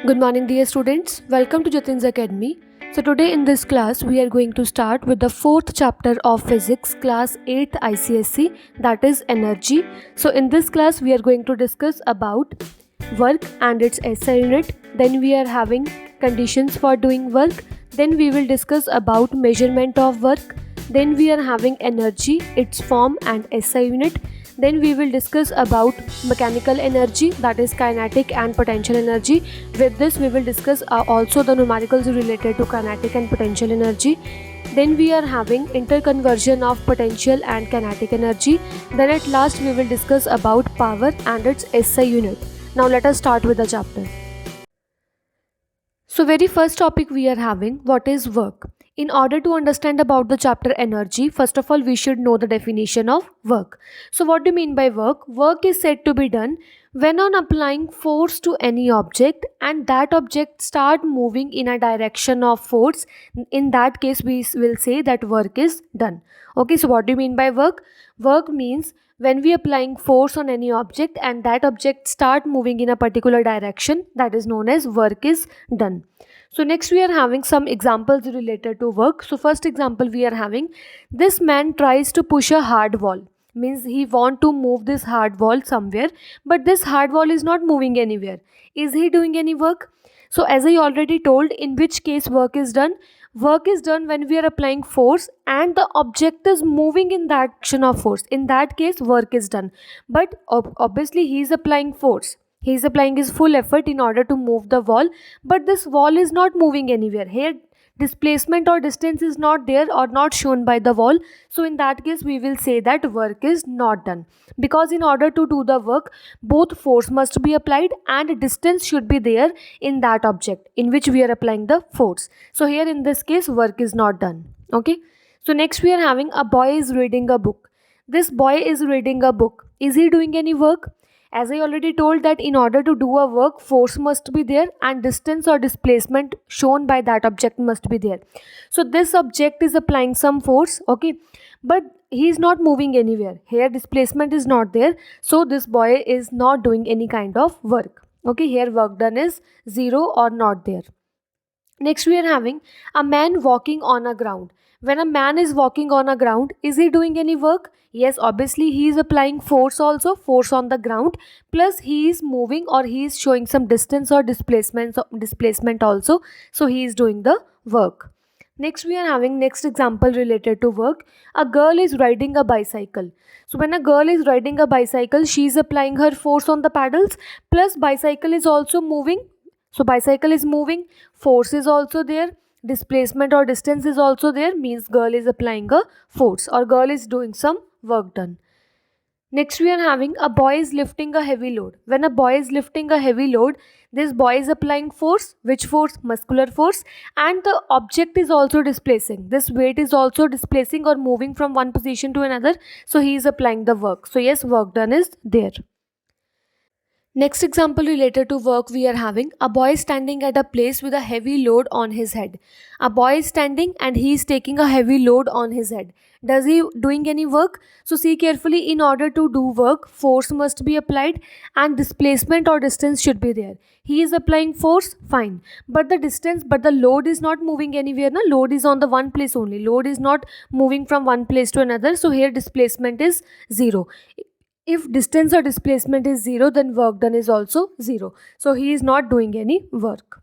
Good morning, dear students. Welcome to Jatin's Academy. So, today in this class, we are going to start with the fourth chapter of physics, class 8th ICSE, that is energy. So, in this class, we are going to discuss about work and its SI unit. Then, we are having conditions for doing work. Then, we will discuss about measurement of work. Then, we are having energy, its form and SI unit. Then we will discuss about mechanical energy, that is kinetic and potential energy. With this we will discuss also the numericals related to kinetic and potential energy. Then we are having interconversion of potential and kinetic energy. Then at last we will discuss about power and its SI unit. Now let us start with the chapter. So very first topic we are having, what is work? In order to understand about the chapter energy, first of all we should know the definition of work. So what do you mean by work? Work is said to be done when on applying force to any object and that object start moving in a direction of force. In that case we will say that work is done. Okay, so what do you mean by work? Work means when we applying force on any object and that object start moving in a particular direction, that is known as work is done. So next we are having some examples related to work. So first example we are having, this man tries to push a hard wall, means he want to move this hard wall somewhere, but this hard wall is not moving anywhere. Is he doing any work? So as I already told, in which case work is done? Work is done when we are applying force and the object is moving in that action of force. In that case work is done. But obviously he is applying force. He is applying his full effort in order to move the wall, but this wall is not moving anywhere. Here displacement or distance is not there or not shown by the wall. So in that case we will say that work is not done, because in order to do the work both force must be applied and distance should be there in that object in which we are applying the force. So here in this case work is not done. Okay, so next we are having, a boy is reading a book. This boy is reading a book. Is he doing any work? As I already told that in order to do a work, force must be there and distance or displacement shown by that object must be there. So this object is applying some force, okay, but he is not moving anywhere. Here displacement is not there, so this boy is not doing any kind of work. Okay, here work done is 0 or not there. Next we are having, a man walking on a ground. When a man is walking on a ground, is he doing any work? Yes, obviously he is applying force also, force on the ground, plus he is moving or he is showing some distance or displacement also, so he is doing the work. Next we are having next example related to work. A girl is riding a bicycle. So when a girl is riding a bicycle, she is applying her force on the pedals, plus bicycle is also moving. So bicycle is moving, force is also there, displacement or distance is also there, means girl is applying a force or girl is doing some work done. Next we are having, a boy is lifting a heavy load. When a boy is lifting a heavy load, this boy is applying force. Which force? Muscular force. And the object is also displacing. This weight is also displacing or moving from one position to another. So he is applying the work. So yes, work done is there. Next example related to work we are having, a boy is standing at a place with a heavy load on his head. A boy is standing and he is taking a heavy load on his head. Does he doing any work? So see carefully, in order to do work, force must be applied and displacement or distance should be there. He is applying force, fine. But the load is not moving anywhere. No? Load is on the one place only. Load is not moving from one place to another. So here displacement is 0. If distance or displacement is 0, then work done is also 0. So he is not doing any work.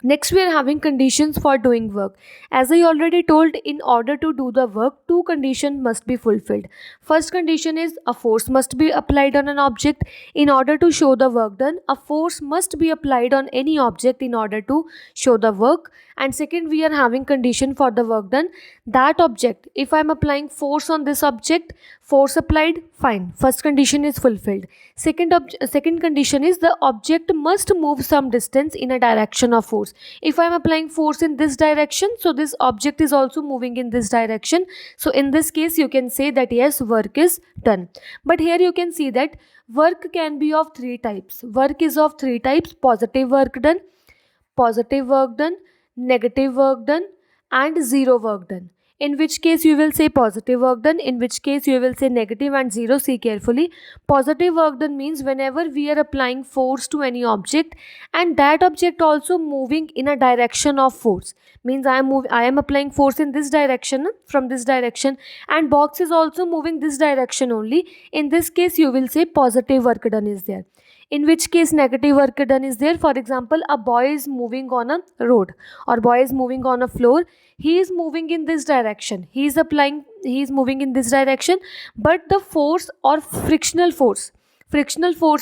Next we are having conditions for doing work. As I already told, in order to do the work, two conditions must be fulfilled. First condition is, a force must be applied on an object. In order to show the work done, a force must be applied on any object in order to show the work. And second, we are having condition for the work done. That object, if I am applying force on this object, force applied, fine. First condition is fulfilled. Second condition is, the object must move some distance in a direction of force. If I am applying force in this direction, so this object is also moving in this direction. So in this case you can say that yes, work is done. But here you can see that work can be of three types. Work is of three types: positive work done, negative work done, and zero work done. in which case you will say positive work done, in which case you will say negative and zero. See carefully. Positive work done means whenever we are applying force to any object and that object also moving in a direction of force, means I am applying force in this direction, from this direction, and box is also moving this direction only. In this case you will say positive work done is there. In which case negative work done is there. For example, a boy is moving on a road or boy is moving on a floor. He is moving in this direction, he is moving in this direction, but the force or frictional force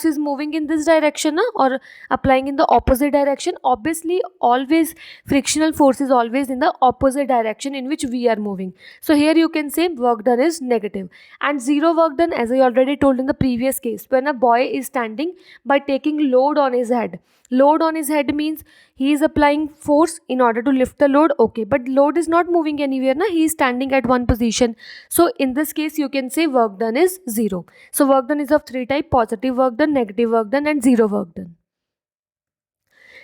is moving in this direction, or applying in the opposite direction. Obviously always frictional force is always in the opposite direction in which we are moving. So here you can say work done is negative. And zero work done, as I already told in the previous case, when a boy is standing by taking load on his head. Load on his head means he is applying force in order to lift the load, okay, but load is not moving anywhere, he is standing at one position. So in this case you can say work done is zero. So work done is of three types: positive work done, negative work done, and zero work done.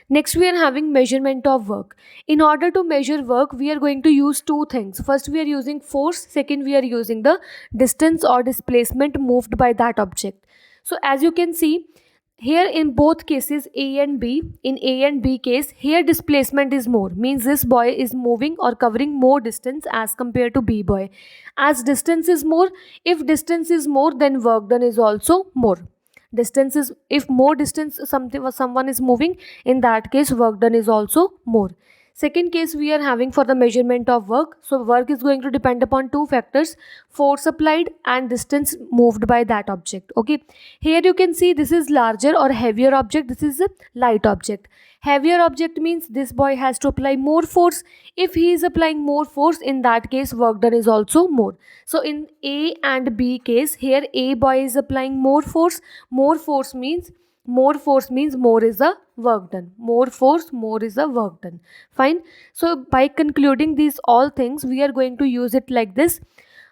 Next we are having measurement of work. In order to measure work, we are going to use two things. First we are using force, second we are using the distance or displacement moved by that object. So as you can see here, in both cases A and B, in A and B case, here displacement is more, means this boy is moving or covering more distance as compared to B boy. As distance is more, if distance is more, then work done is also more. Distance is, if more distance someone is moving, in that case work done is also more. Second case we are having for the measurement of work. So work is going to depend upon two factors: force applied and distance moved by that object. Okay, here you can see this is larger or heavier object, this is a light object. Heavier object means this boy has to apply more force. If he is applying more force, in that case work done is also more. So in A and B case, here A boy is applying more force. More force means more is the work done. More force, more is the work done. Fine. So by concluding these all things, we are going to use it like this: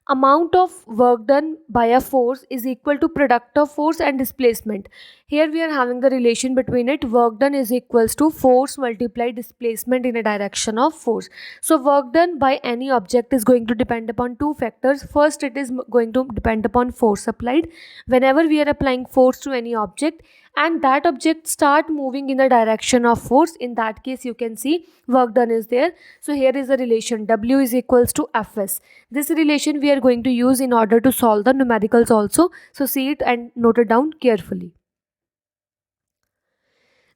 amount of work done by a force is equal to product of force and displacement. Here we are having the relation between it. Work done is equals to force multiplied displacement in a direction of force. So work done by any object is going to depend upon two factors. First, it is going to depend upon force applied. Whenever we are applying force to any object and that object start moving in the direction of force, in that case you can see work done is there. So here is the relation: W is equals to Fs. This relation we are going to use in order to solve the numericals also. So see it and note it down carefully.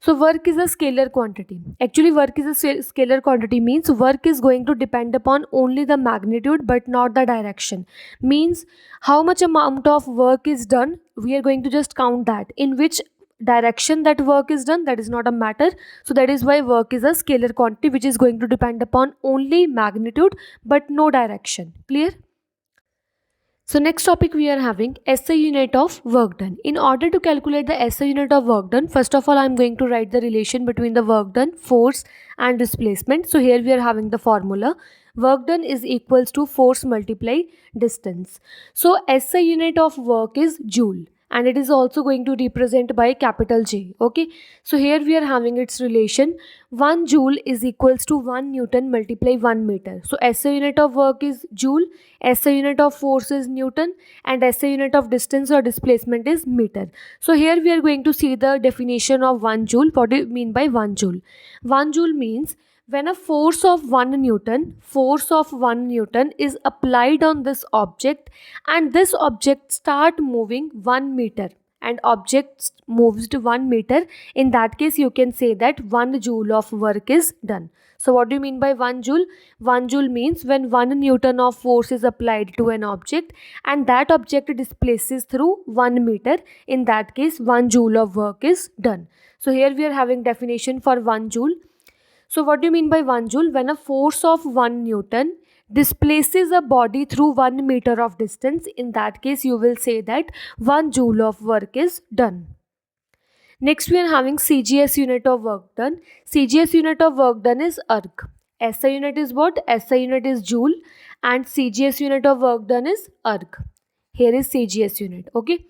So work is a scalar quantity. Actually work is a scalar quantity means work is going to depend upon only the magnitude but not the direction. Means how much amount of work is done, we are going to just count that. In which direction that work is done, that is not a matter. So that is why work is a scalar quantity which is going to depend upon only magnitude but no direction. Clear? So next topic we are having SI unit of work done. In order to calculate the SI unit of work done, first of all I am going to write the relation between the work done, force and displacement. So here we are having the formula: work done is equals to force multiply distance. So SI unit of work is joule and it is also going to represent by capital J. Okay, so here we are having its relation: 1 joule is equals to 1 Newton multiply 1 meter. So SI unit of work is joule, SI unit of force is Newton, and SI unit of distance or displacement is meter. So here we are going to see the definition of 1 joule. What do you mean by 1 joule? 1 joule means when a force of 1 Newton is applied on this object and this object start moving 1 meter and object moves to 1 meter, in that case you can say that 1 joule of work is done. So what do you mean by 1 joule? 1 joule means when 1 Newton of force is applied to an object and that object displaces through 1 meter, in that case 1 joule of work is done. So here we are having definition for 1 joule. So what do you mean by 1 joule? When a force of 1 Newton displaces a body through 1 meter of distance, in that case you will say that 1 joule of work is done. Next we are having CGS unit of work done. CGS unit of work done is erg. SI unit is what? SI unit is joule and CGS unit of work done is erg. Here is CGS unit. Okay.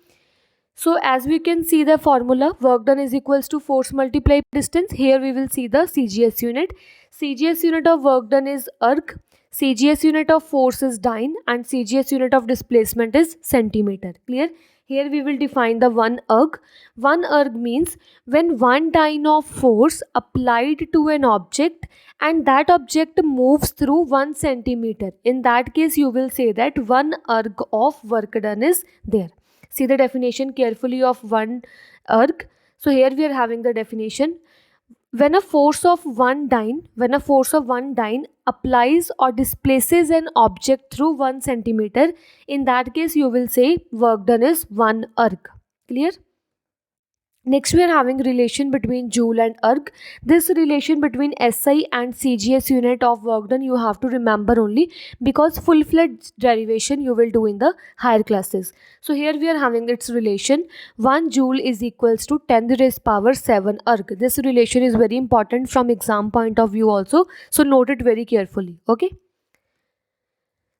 So as we can see the formula, work done is equals to force multiply distance. Here we will see the CGS unit. CGS unit of work done is erg, CGS unit of force is dyne, and CGS unit of displacement is centimeter. Clear? Here we will define the 1 erg. 1 erg means when one dyne of force applied to an object and that object moves through 1 centimeter. In that case you will say that 1 erg of work done is there. See the definition carefully of 1 erg. So here we are having the definition. When a force of one dyne applies or displaces an object through 1 centimeter, in that case you will say work done is 1 erg. Clear? Next we are having relation between joule and erg. This relation between SI and CGS unit of work done you have to remember only, because full-fledged derivation you will do in the higher classes. So here we are having its relation. 1 joule is equals to 10 raised power 7 erg. This relation is very important from exam point of view also. So note it very carefully. Okay.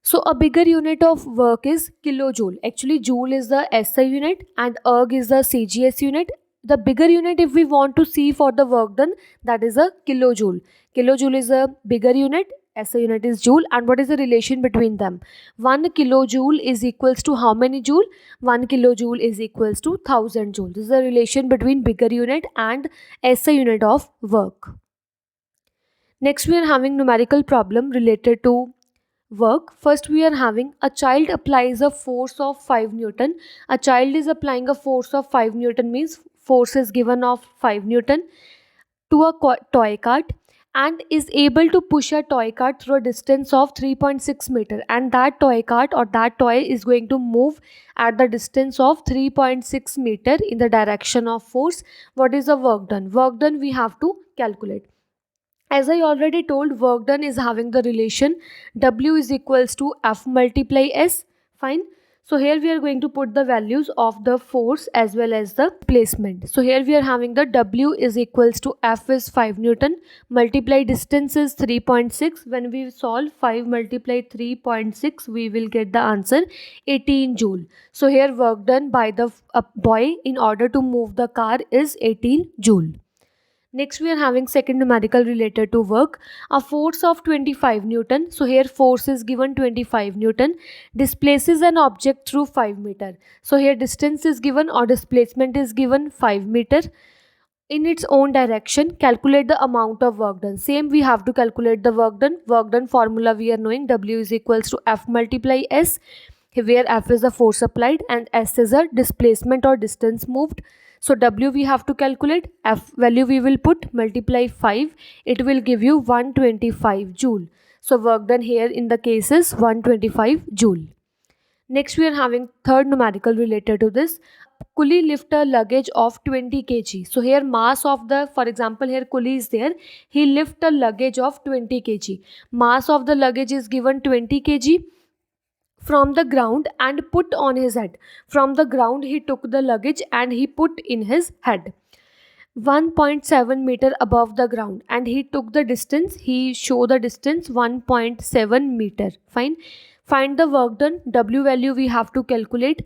So a bigger unit of work is kilojoule. Actually joule is the SI unit and erg is the CGS unit. The bigger unit if we want to see for the work done, that is a kilojoule. Kilojoule is a bigger unit, SI unit is joule, and what is the relation between them? 1 kilojoule is equals to how many joule? 1 kilojoule is equals to 1000 joule. This is the relation between bigger unit and SI unit of work. Next we are having numerical problem related to work. First we are having a child applies a force of 5 Newton. A child is applying a force of 5 Newton means force is given of 5 Newton to a toy cart and is able to push a toy cart through a distance of 3.6 meter, and that toy cart or that toy is going to move at the distance of 3.6 meter in the direction of force. What is the work done? Work done we have to calculate. As I already told, work done is having the relation W is equals to F multiply S. Fine. So here we are going to put the values of the force as well as the placement. So here we are having the W is equals to F is 5 Newton multiply distance is 3.6. When we solve 5 multiply 3.6, we will get the answer 18 joule. So here work done by the boy in order to move the car is 18 joule. Next we are having second numerical related to work. A force of 25 Newton. So here force is given 25 Newton. Displaces an object through 5 meter. So here distance is given or displacement is given 5 meter. In its own direction, calculate the amount of work done. Same we have to calculate the work done. Work done formula we are knowing, W is equals to F multiply S, where F is the force applied and S is a displacement or distance moved. So W we have to calculate, F value we will put, multiply 5, it will give you 125 joule. So work done here in the case is 125 joule. Next we are having third numerical related to this. Coolie lift a luggage of 20 kg. So here mass of the, for example here coolie is there, he lift a luggage of 20 kg. Mass of the luggage is given 20 kg from the ground and put on his head. From the ground he took the luggage and he put in his head. 1.7 meter above the ground and he took the distance, he showed the distance 1.7 meter. Fine. Find the work done. W value we have to calculate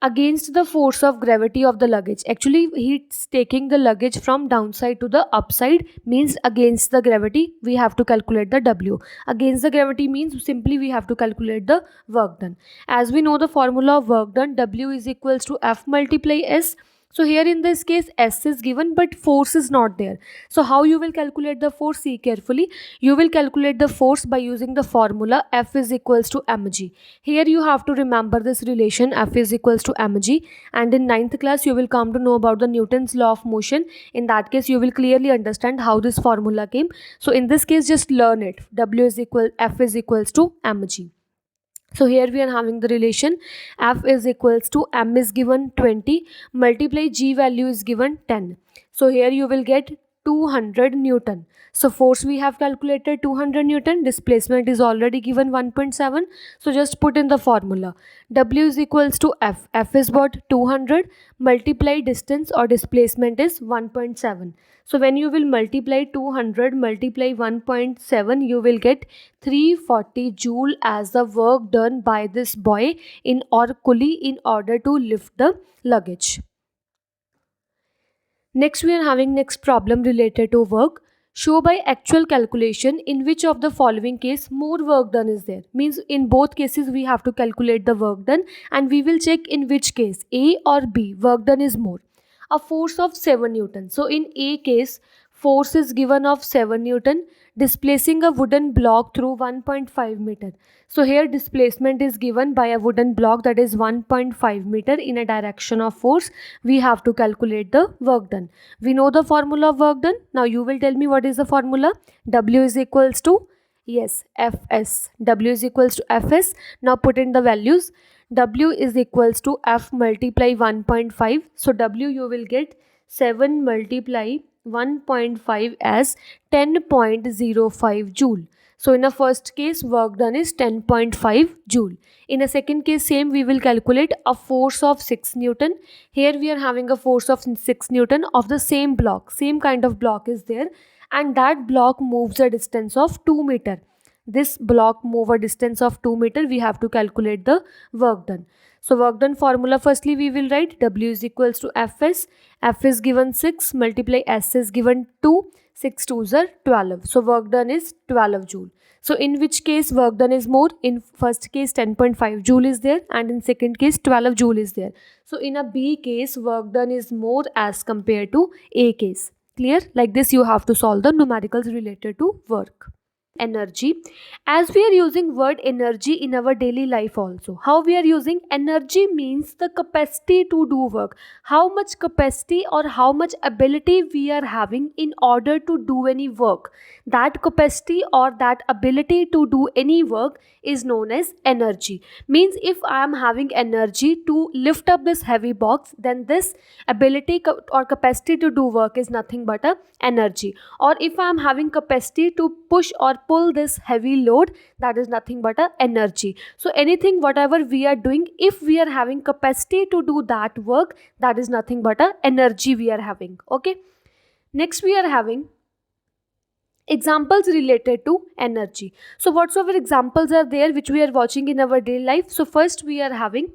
against the force of gravity of the luggage. Actually he's taking the luggage from downside to the upside, means against the gravity we have to calculate the W. Against the gravity means simply we have to calculate the work done. As we know the formula of work done, W is equals to F multiply S. So here in this case S is given but force is not there. So how you will calculate the force? See carefully. You will calculate the force by using the formula F is equals to mg. Here you have to remember this relation F is equals to mg, and in 9th class you will come to know about the Newton's law of motion. In that case you will clearly understand how this formula came. So in this case just learn it. F is equals to mg. So here we are having the relation F is equals to M is given 20 multiply G value is given 10. So here you will get 200 Newton. So force we have calculated 200 Newton, displacement is already given 1.7. So just put in the formula. W is equals to F. F is what? 200 multiply distance or displacement is 1.7. So when you will multiply 200 multiply 1.7, you will get 340 joule as the work done by this boy in or coolie in order to lift the luggage. Next we are having next problem related to work. Show by actual calculation in which of the following case more work done is there. Means in both cases we have to calculate the work done and we will check in which case A or B work done is more. A force of 7 Newton. So in A case force is given of 7 Newton displacing a wooden block through 1.5 meter. So here displacement is given by a wooden block that is 1.5 meter in a direction of force. We have to calculate the work done. We know the formula of work done. Now you will tell me what is the formula. W is equals to, yes, Fs. W is equals to Fs. Now put in the values. W is equals to F multiply 1.5. So W you will get 7 multiply 1.5 as 10.05 joule. So in a first case work done is 10.5 joule. In a second case same we will calculate a force of 6 Newton. Here we are having a force of 6 Newton of the same block. Same kind of block is there and that block moves a distance of 2 meter. This block move a distance of 2 meter. We have to calculate the work done. So work done formula firstly we will write W is equals to Fs. F is given 6 multiply S is given 2. 6 2s are 12. So work done is 12 joule. So in which case work done is more? In first case 10.5 joule is there and in second case 12 joule is there. So in a B case work done is more as compared to A case. Clear? Like this you have to solve the numericals related to work. Energy, as we are using word energy in our daily life also. How we are using energy means the capacity to do work, how much capacity or how much ability we are having in order to do any work. That capacity or that ability to do any work is known as energy. Means if I am having energy to lift up this heavy box, then this ability or capacity to do work is nothing but a energy. Or if I am having capacity to push or pull this heavy load, that is nothing but a energy. So anything whatever we are doing, if we are having capacity to do that work, that is nothing but a energy we are having. Okay, next we are having examples related to energy. So whatsoever examples are there which we are watching in our daily life. So first we are having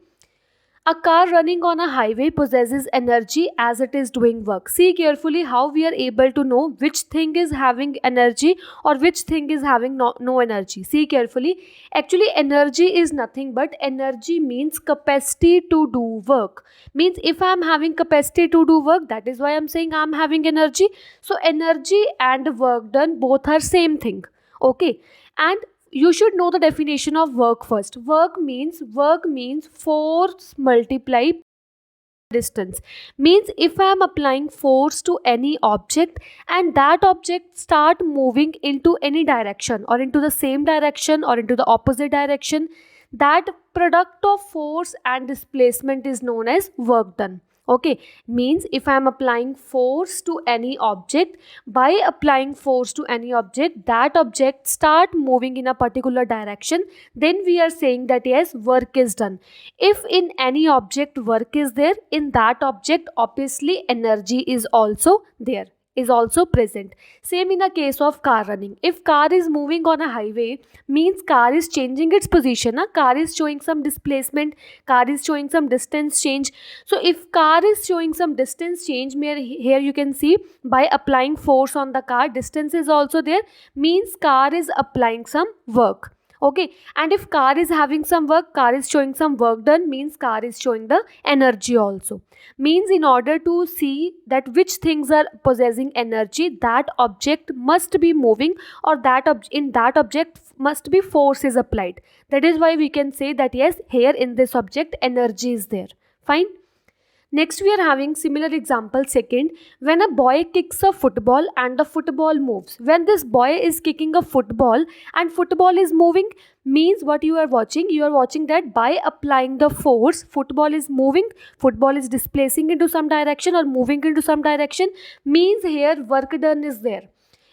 a car running on a highway possesses energy as it is doing work. See carefully how we are able to know which thing is having energy or which thing is having no energy. See carefully. Actually energy is nothing but energy means capacity to do work. Means if I am having capacity to do work, that is why I am saying I am having energy. So energy and work done both are same thing. Okay. And you should know the definition of work first. Work means force multiply distance. Means if I am applying force to any object and that object start moving into any direction or into the same direction or into the opposite direction, that product of force and displacement is known as work done. Okay, means if I am applying force to any object, by applying force to any object, that object start moving in a particular direction, then we are saying that yes, work is done. If in any object work is there, in that object obviously energy is also there, is also present. Same in a case of car running. If car is moving on a highway, means car is changing its position. Car is showing some displacement, car is showing some distance change. So if car is showing some distance change, here you can see by applying force on the car, distance is also there, means car is applying some work. Okay, and if car is having some work, car is showing some work done, means car is showing the energy also. Means in order to see that which things are possessing energy, that object must be moving or in that object must be force is applied. That is why we can say that yes, here in this object energy is there. Fine. Next, we are having similar example second. When a boy kicks a football and the football moves. When this boy is kicking a football and football is moving, means what you are watching? You are watching that by applying the force, football is moving, football is displacing into some direction or moving into some direction, means here work done is there.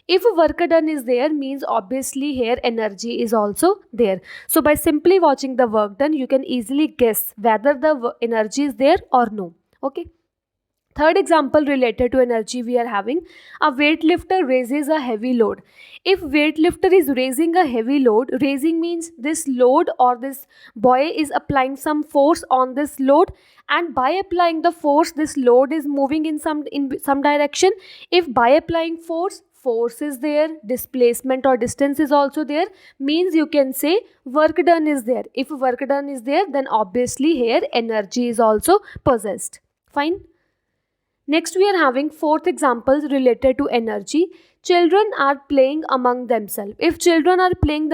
If work done is there, means obviously here energy is also there. So by simply watching the work done, you can easily guess whether the energy is there or no. Okay. Third example related to energy we are having, a weightlifter raises a heavy load. If weightlifter is raising a heavy load, raising means this load or this boy is applying some force on this load, and by applying the force this load is moving in some direction. If by applying force is there, displacement or distance is also there, means you can say work done is there. If work done is there, then obviously here energy is also possessed. Fine. Next, we are having fourth examples related to energy. Children are playing among themselves. If children are playing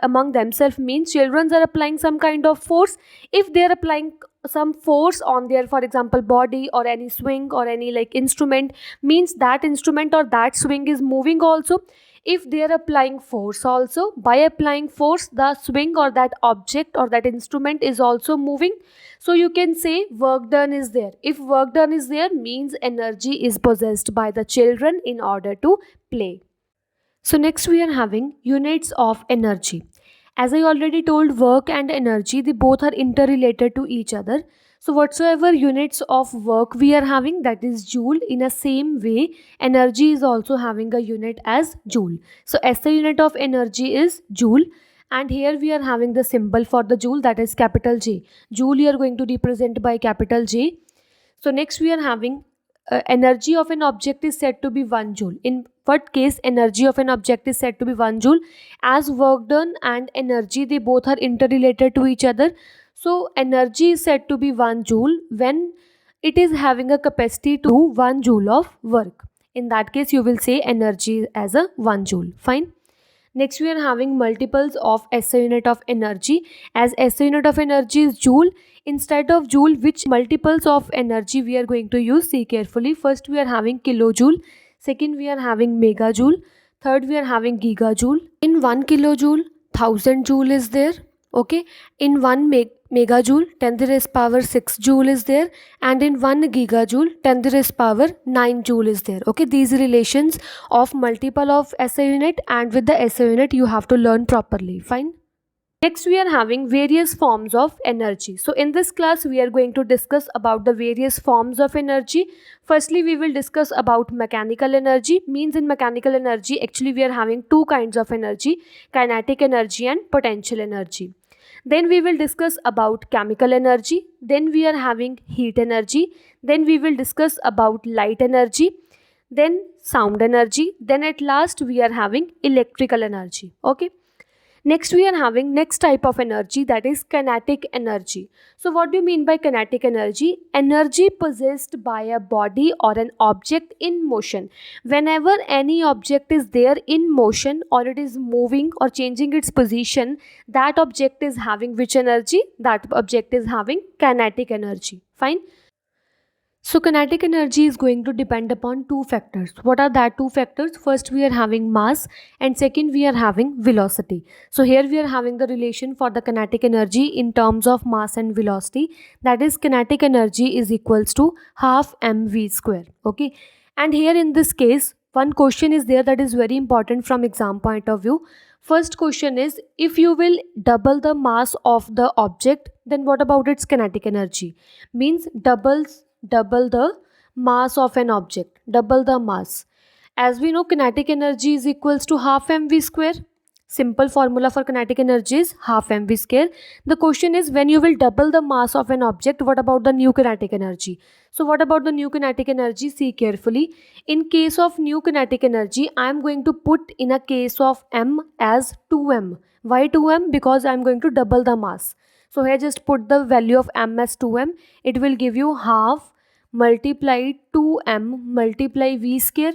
among themselves, means children are applying some kind of force. If they are applying some force on their, for example, body or any swing or any like instrument, means that instrument or that swing is moving also. If they are applying force also, by applying force, the swing or that object or that instrument is also moving. So you can say work done is there. If work done is there, means energy is possessed by the children in order to play. So next we are having units of energy. As I already told, work and energy, they both are interrelated to each other. So whatsoever units of work we are having, that is joule, in a same way energy is also having a unit as joule. So SI unit of energy is joule, and here we are having the symbol for the joule, that is capital J. Joule you are going to represent by capital J. So next we are having energy of an object is said to be 1 joule. In what case energy of an object is said to be 1 joule? As work done and energy, they both are interrelated to each other. So energy is said to be 1 joule when it is having a capacity to do 1 joule of work. In that case, you will say energy as a 1 joule. Fine. Next, we are having multiples of SI unit of energy. As SI unit of energy is joule, instead of joule, which multiples of energy we are going to use? See carefully. First, we are having kilojoule. Second, we are having megajoule. Third, we are having gigajoule. In 1 kilojoule, 1000 joule is there. Okay. In 1 megajoule, 10 to the raised power 6 joule is there, and in 1 gigajoule, 10 to the raised power 9 joule is there. Okay, these relations of multiple of SI unit, and with the SI unit you have to learn properly. Fine. Next, we are having various forms of energy. So in this class, we are going to discuss about the various forms of energy. Firstly, we will discuss about mechanical energy. Means in mechanical energy, actually we are having two kinds of energy, kinetic energy and potential energy. Then we will discuss about chemical energy. Then we are having heat energy. Then we will discuss about light energy. Then sound energy. Then at last we are having electrical energy. Okay. Next, we are having next type of energy, that is kinetic energy. So what do you mean by kinetic energy? Energy possessed by a body or an object in motion. Whenever any object is there in motion, or it is moving or changing its position, that object is having which energy? That object is having kinetic energy. Fine. So kinetic energy is going to depend upon two factors. What are that two factors? First, we are having mass, and second, we are having velocity. So here we are having the relation for the kinetic energy in terms of mass and velocity. That is, kinetic energy is equals to half mv square. Okay. And here in this case, one question is there that is very important from exam point of view. First question is, if you will double the mass of the object, then what about its kinetic energy? Means double the mass of an object, double the mass. As we know, kinetic energy is equals to half mv square. Simple formula for kinetic energy is half mv square. The question is, when you will double the mass of an object, what about the new kinetic energy? So what about the new kinetic energy? See carefully. In case of new kinetic energy, I am going to put in a case of m as 2m. Why 2m? Because I am going to double the mass. So here just put the value of m as 2m. It will give you half multiply 2m multiply v square.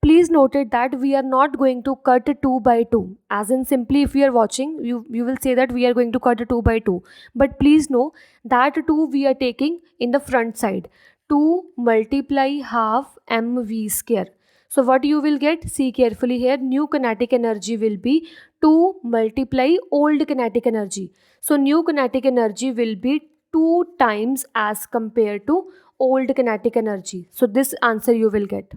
Please note it that we are not going to cut 2 by 2. As in, simply if you are watching, you will say that we are going to cut 2 by 2. But please know that 2 we are taking in the front side. 2 multiply half mv square. So what you will get, see carefully here, new kinetic energy will be 2 multiply old kinetic energy. So new kinetic energy will be 2 times as compared to old kinetic energy. So this answer you will get.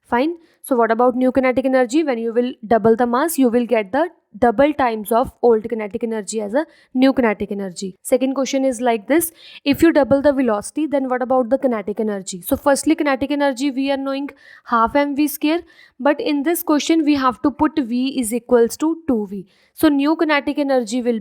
Fine. So what about new kinetic energy? When you will double the mass, you will get the double times of old kinetic energy as a new kinetic energy. Second question is like this: if you double the velocity, then what about the kinetic energy? So firstly, kinetic energy we are knowing half mv square, but in this question we have to put v is equals to 2v. So new kinetic energy will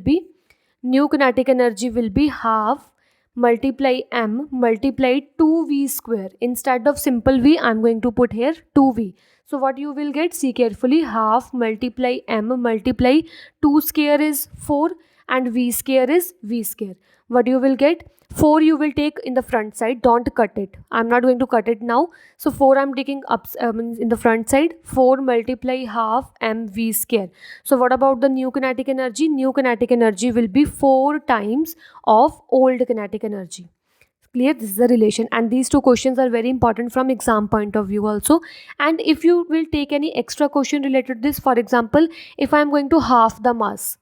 be half multiply m multiply 2v square. Instead of simple v, I'm going to put here 2v. So what you will get, see carefully, half multiply m multiply 2 square is 4 and v square is v square. What you will get, 4 you will take in the front side, don't cut it. I'm not going to cut it now. So 4 I'm taking up in the front side. 4 multiply half mv square. So what about the new kinetic energy? New kinetic energy will be 4 times of old kinetic energy. Clear? This is the relation, and these two questions are very important from exam point of view also. And if you will take any extra question related to this, for example, if I am going to half the mass,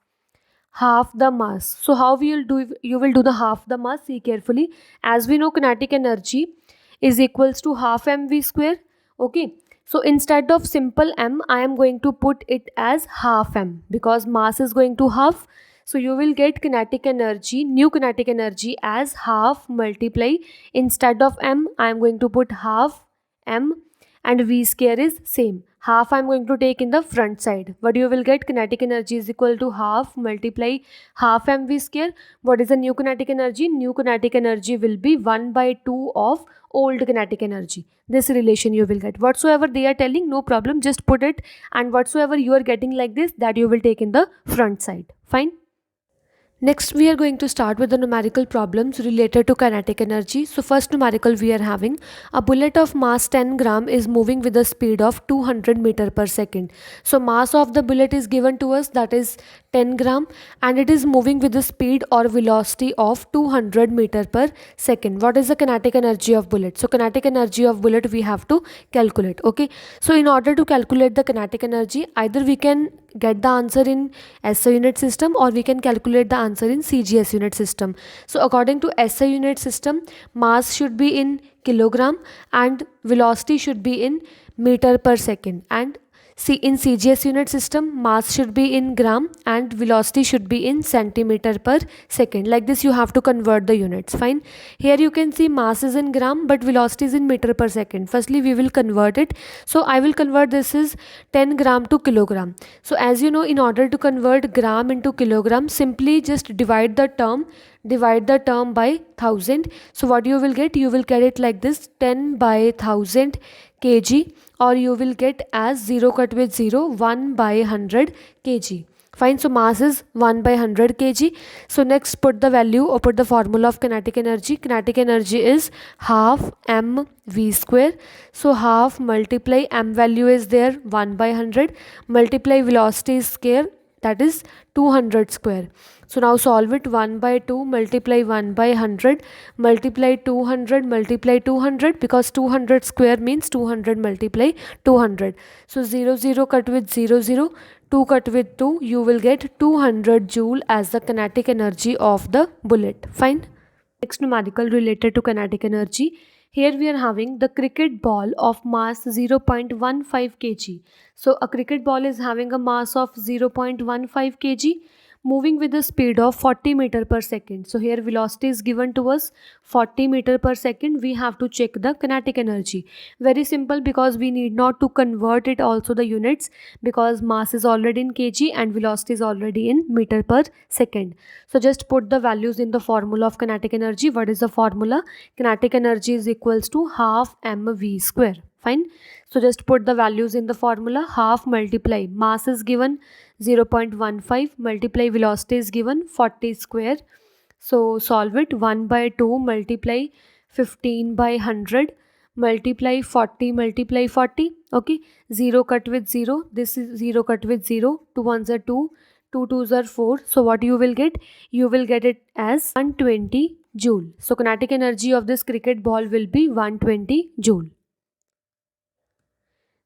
so how we will do, you will do the half the mass. See carefully, as we know kinetic energy is equals to half mv square. Okay, so instead of simple m, I am going to put it as half m because mass is going to half. So you will get kinetic energy, new kinetic energy, as half multiply, instead of m I am going to put half m, and v square is same. Half I am going to take in the front side. What you will get, kinetic energy is equal to half multiply half mv square. What is the new kinetic energy? New kinetic energy will be 1 by 2 of old kinetic energy. This relation you will get. Whatsoever they are telling, no problem, just put it, and whatsoever you are getting like this, that you will take in the front side. Fine. Next, we are going to start with the numerical problems related to kinetic energy. So first numerical we are having, a bullet of mass 10 gram is moving with a speed of 200 meter per second. So mass of the bullet is given to us, that is 10 gram, and it is moving with a speed or velocity of 200 meter per second. What is the kinetic energy of bullet? So kinetic energy of bullet we have to calculate. Okay, so in order to calculate the kinetic energy, either we can get the answer in SI unit system or we can calculate the answer in CGS unit system. So according to SI unit system, mass should be in kilogram and velocity should be in meter per second, and in CGS unit system, mass should be in gram and velocity should be in centimeter per second. Like this you have to convert the units. Fine. Here you can see mass is in gram but velocity is in meter per second. Firstly we will convert it. So I will convert this is 10 gram to kilogram. So as you know, in order to convert gram into kilogram, simply just divide the term by 1000. So what you will get, it like this, 10 by 1000 kg, or you will get as 0 cut with 0, 1 by 100 kg. Fine. So mass is 1 by 100 kg. So next put the value or put the formula of kinetic energy. Kinetic energy is half m v square. So half multiply m value is there 1 by 100 multiply velocity is square, that is 200 square. So now solve it. 1 by 2 multiply 1 by 100 multiply 200 multiply 200, because 200 square means 200 multiply 200. So 0 0 cut with 0 0, 2 cut with 2, you will get 200 joule as the kinetic energy of the bullet. Fine. Next numerical related to kinetic energy. Here we are having the cricket ball of mass 0.15 kg. So a cricket ball is having a mass of 0.15 kg, moving with a speed of 40 meter per second. So here velocity is given to us 40 meter per second. We have to check the kinetic energy. Very simple, because we need not to convert it also the units, because mass is already in kg and velocity is already in meter per second. So just put the values in the formula of kinetic energy. What is the formula? Kinetic energy is equals to half mv square. Fine. So just put the values in the formula. Half multiply mass is given 0.15 multiply velocity is given 40 square. So solve it. 1 by 2 multiply 15 by 100 multiply 40 multiply 40. Okay, 0 cut with 0, this is 0 cut with 0, 2 ones are 2, 2 twos are 4. So what you will get, it as 120 joule. So kinetic energy of this cricket ball will be 120 joule.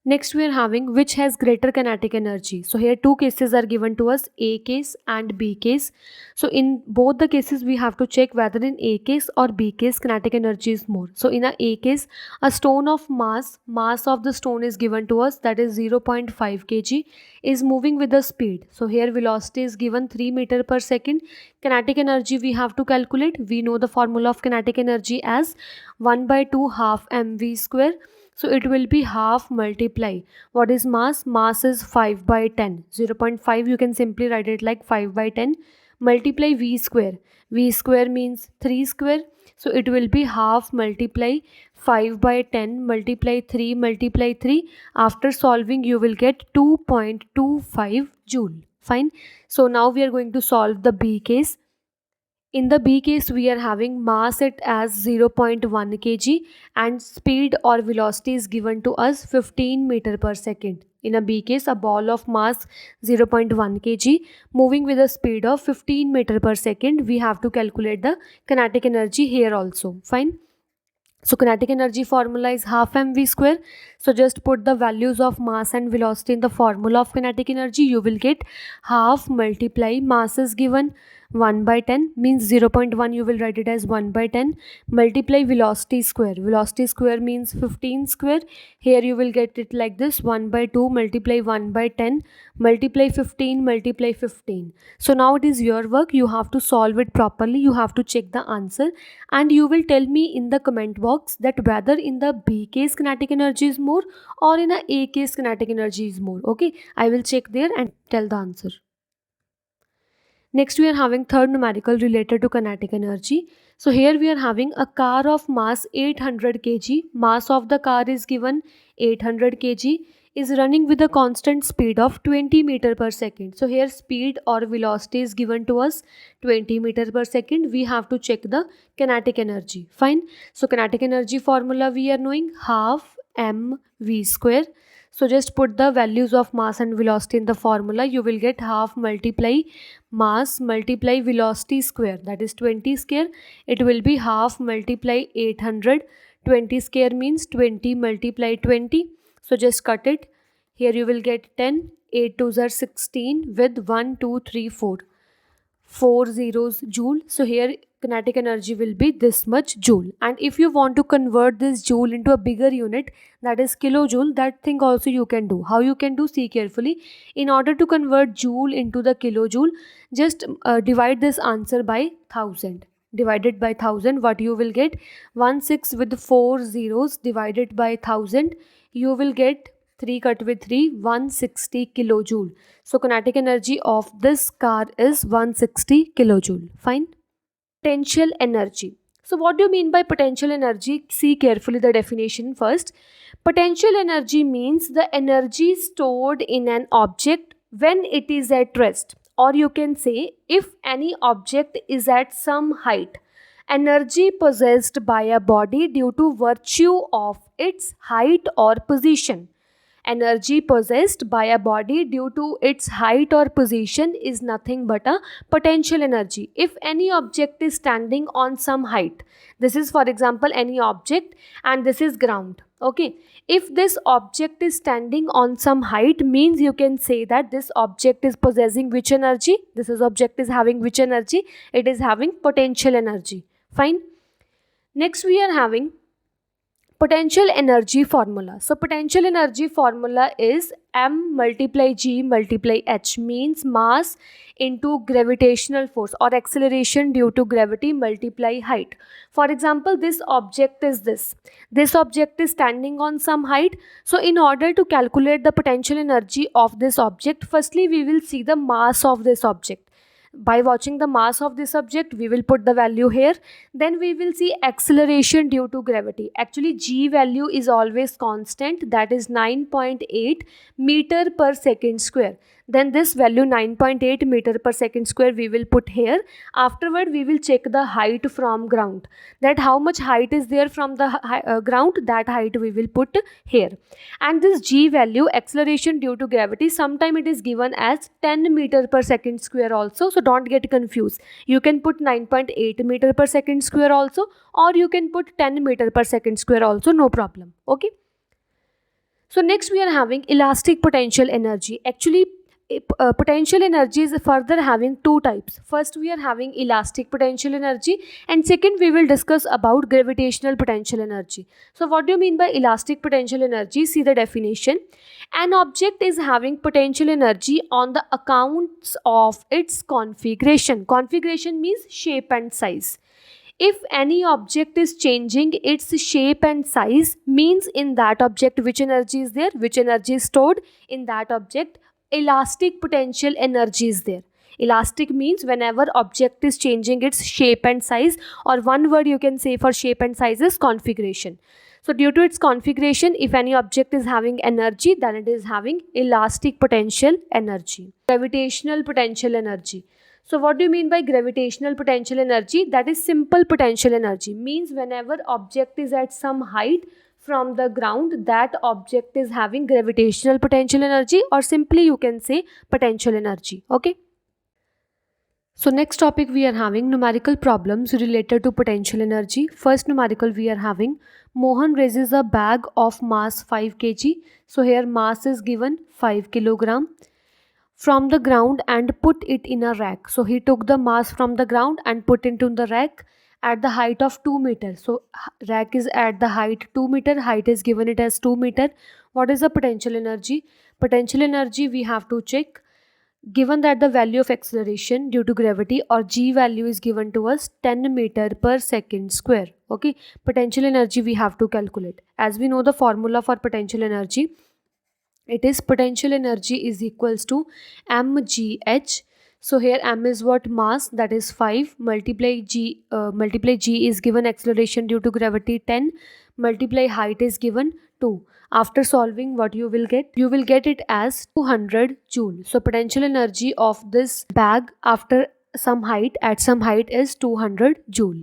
Next we are having which has greater kinetic energy. So here two cases are given to us, A case and B case. So in both the cases we have to check whether in A case or B case kinetic energy is more. So in A case, a stone of mass of the stone is given to us, that is 0.5 kg, is moving with the speed. So here velocity is given 3 meter per second. Kinetic energy we have to calculate. We know the formula of kinetic energy as 1 by 2 half mv square. So it will be half multiply. What is mass? Mass is 5 by 10. 0.5 you can simply write it like 5 by 10. Multiply V square. V square means 3 square. So it will be half multiply 5 by 10 multiply 3 multiply 3. After solving you will get 2.25 joule. Fine. So now we are going to solve the B case. In the B case, we are having mass it as 0.1 kg and speed or velocity is given to us 15 meter per second. In a B case, a ball of mass 0.1 kg moving with a speed of 15 meter per second. We have to calculate the kinetic energy here also. Fine. So kinetic energy formula is half mv square. So just put the values of mass and velocity in the formula of kinetic energy. You will get half multiply mass is given 1 by 10 means 0.1, you will write it as 1 by 10 multiply velocity square. Velocity square means 15 square. Here you will get it like this, 1 by 2 multiply 1 by 10 multiply 15 multiply 15. So now it is your work. You have to solve it properly. You have to check the answer and you will tell me in the comment box that whether in the B case kinetic energy is more or in A case kinetic energy is more. Okay, I will check there and tell the answer. Next we are having third numerical related to kinetic energy. So here we are having a car of mass 800 kg. Mass of the car is given 800 kg, is running with a constant speed of 20 meter per second. So here speed or velocity is given to us 20 meter per second. We have to check the kinetic energy. Fine. So kinetic energy formula we are knowing, half mv square. So just put the values of mass and velocity in the formula. You will get half multiply mass multiply velocity square, that is 20 square. It will be half multiply 800. 20 square means 20 multiply 20. So just cut it. Here you will get 10. 8 2s are 16 with 1 2 3 4. 4 zeros joule. So here kinetic energy will be this much joule. And if you want to convert this joule into a bigger unit, that is kilojoule, that thing also you can do. How you can do? See carefully. In order to convert joule into the kilojoule, just divide this answer by 1000. Divided by 1000, what you will get? 16 with 4 zeros divided by 1000, you will get 3 cut with 3, 160 kilojoule. So kinetic energy of this car is 160 kilojoule. Fine. Potential energy. So what do you mean by potential energy? See carefully the definition first. Potential energy means the energy stored in an object when it is at rest, or you can say if any object is at some height. Energy possessed by a body due to virtue of its height or position. Energy possessed by a body due to its height or position is nothing but a potential energy. If any object is standing on some height, this is for example any object and this is ground. Okay, if this object is standing on some height, means you can say that this object is possessing which energy? This object is having which energy? It is having potential energy. Fine. Next we are having potential energy formula. So potential energy formula is m multiply g multiply h, means mass into gravitational force or acceleration due to gravity multiply height. For example, this object is this. This object is standing on some height. So in order to calculate the potential energy of this object, firstly we will see the mass of this object. By watching the mass of this object, we will put the value here. Then we will see acceleration due to gravity. Actually g value is always constant, that is 9.8 meter per second square. Then this value 9.8 meter per second square we will put here. Afterward we will check the height from ground, that how much height is there from the ground, that height we will put here. And this g value, acceleration due to gravity, sometime it is given as 10 meter per second square also, so don't get confused. You can put 9.8 meter per second square also, or you can put 10 meter per second square also, no problem. Okay. So next we are having elastic potential energy. Actually, potential energy is further having two types. First we are having elastic potential energy, and second we will discuss about gravitational potential energy. So what do you mean by elastic potential energy? See the definition. An object is having potential energy on the accounts of its configuration. Configuration means shape and size. If any object is changing its shape and size, means in that object which energy is there, which energy is stored in that object, elastic potential energy is there. Elastic means whenever object is changing its shape and size, or one word you can say for shape and size is configuration. So due to its configuration, if any object is having energy, then it is having elastic potential energy. Gravitational potential energy. So what do you mean by gravitational potential energy? That is simple potential energy. Means whenever object is at some height from the ground, that object is having gravitational potential energy, or simply you can say potential energy. Okay. So next topic we are having numerical problems related to potential energy. First numerical we are having, Mohan raises a bag of mass 5 kg. So here mass is given 5 kilogram from the ground and put it in a rack. So he took the mass from the ground and put into the rack at the height of 2 meter. So rack is at the height 2 meter, height is given it as 2 meter. What is the potential energy? Potential energy we have to check. Given that the value of acceleration due to gravity, or g value, is given to us 10 meter per second square. Okay, potential energy we have to calculate. As we know the formula for potential energy, it is potential energy is equals to mgh. So here m is what? Mass, that is 5, multiply g is given acceleration due to gravity 10, multiply height is given 2. After solving, what you will get? You will get it as 200 joule. So potential energy of this bag after some height, at some height, is 200 joule.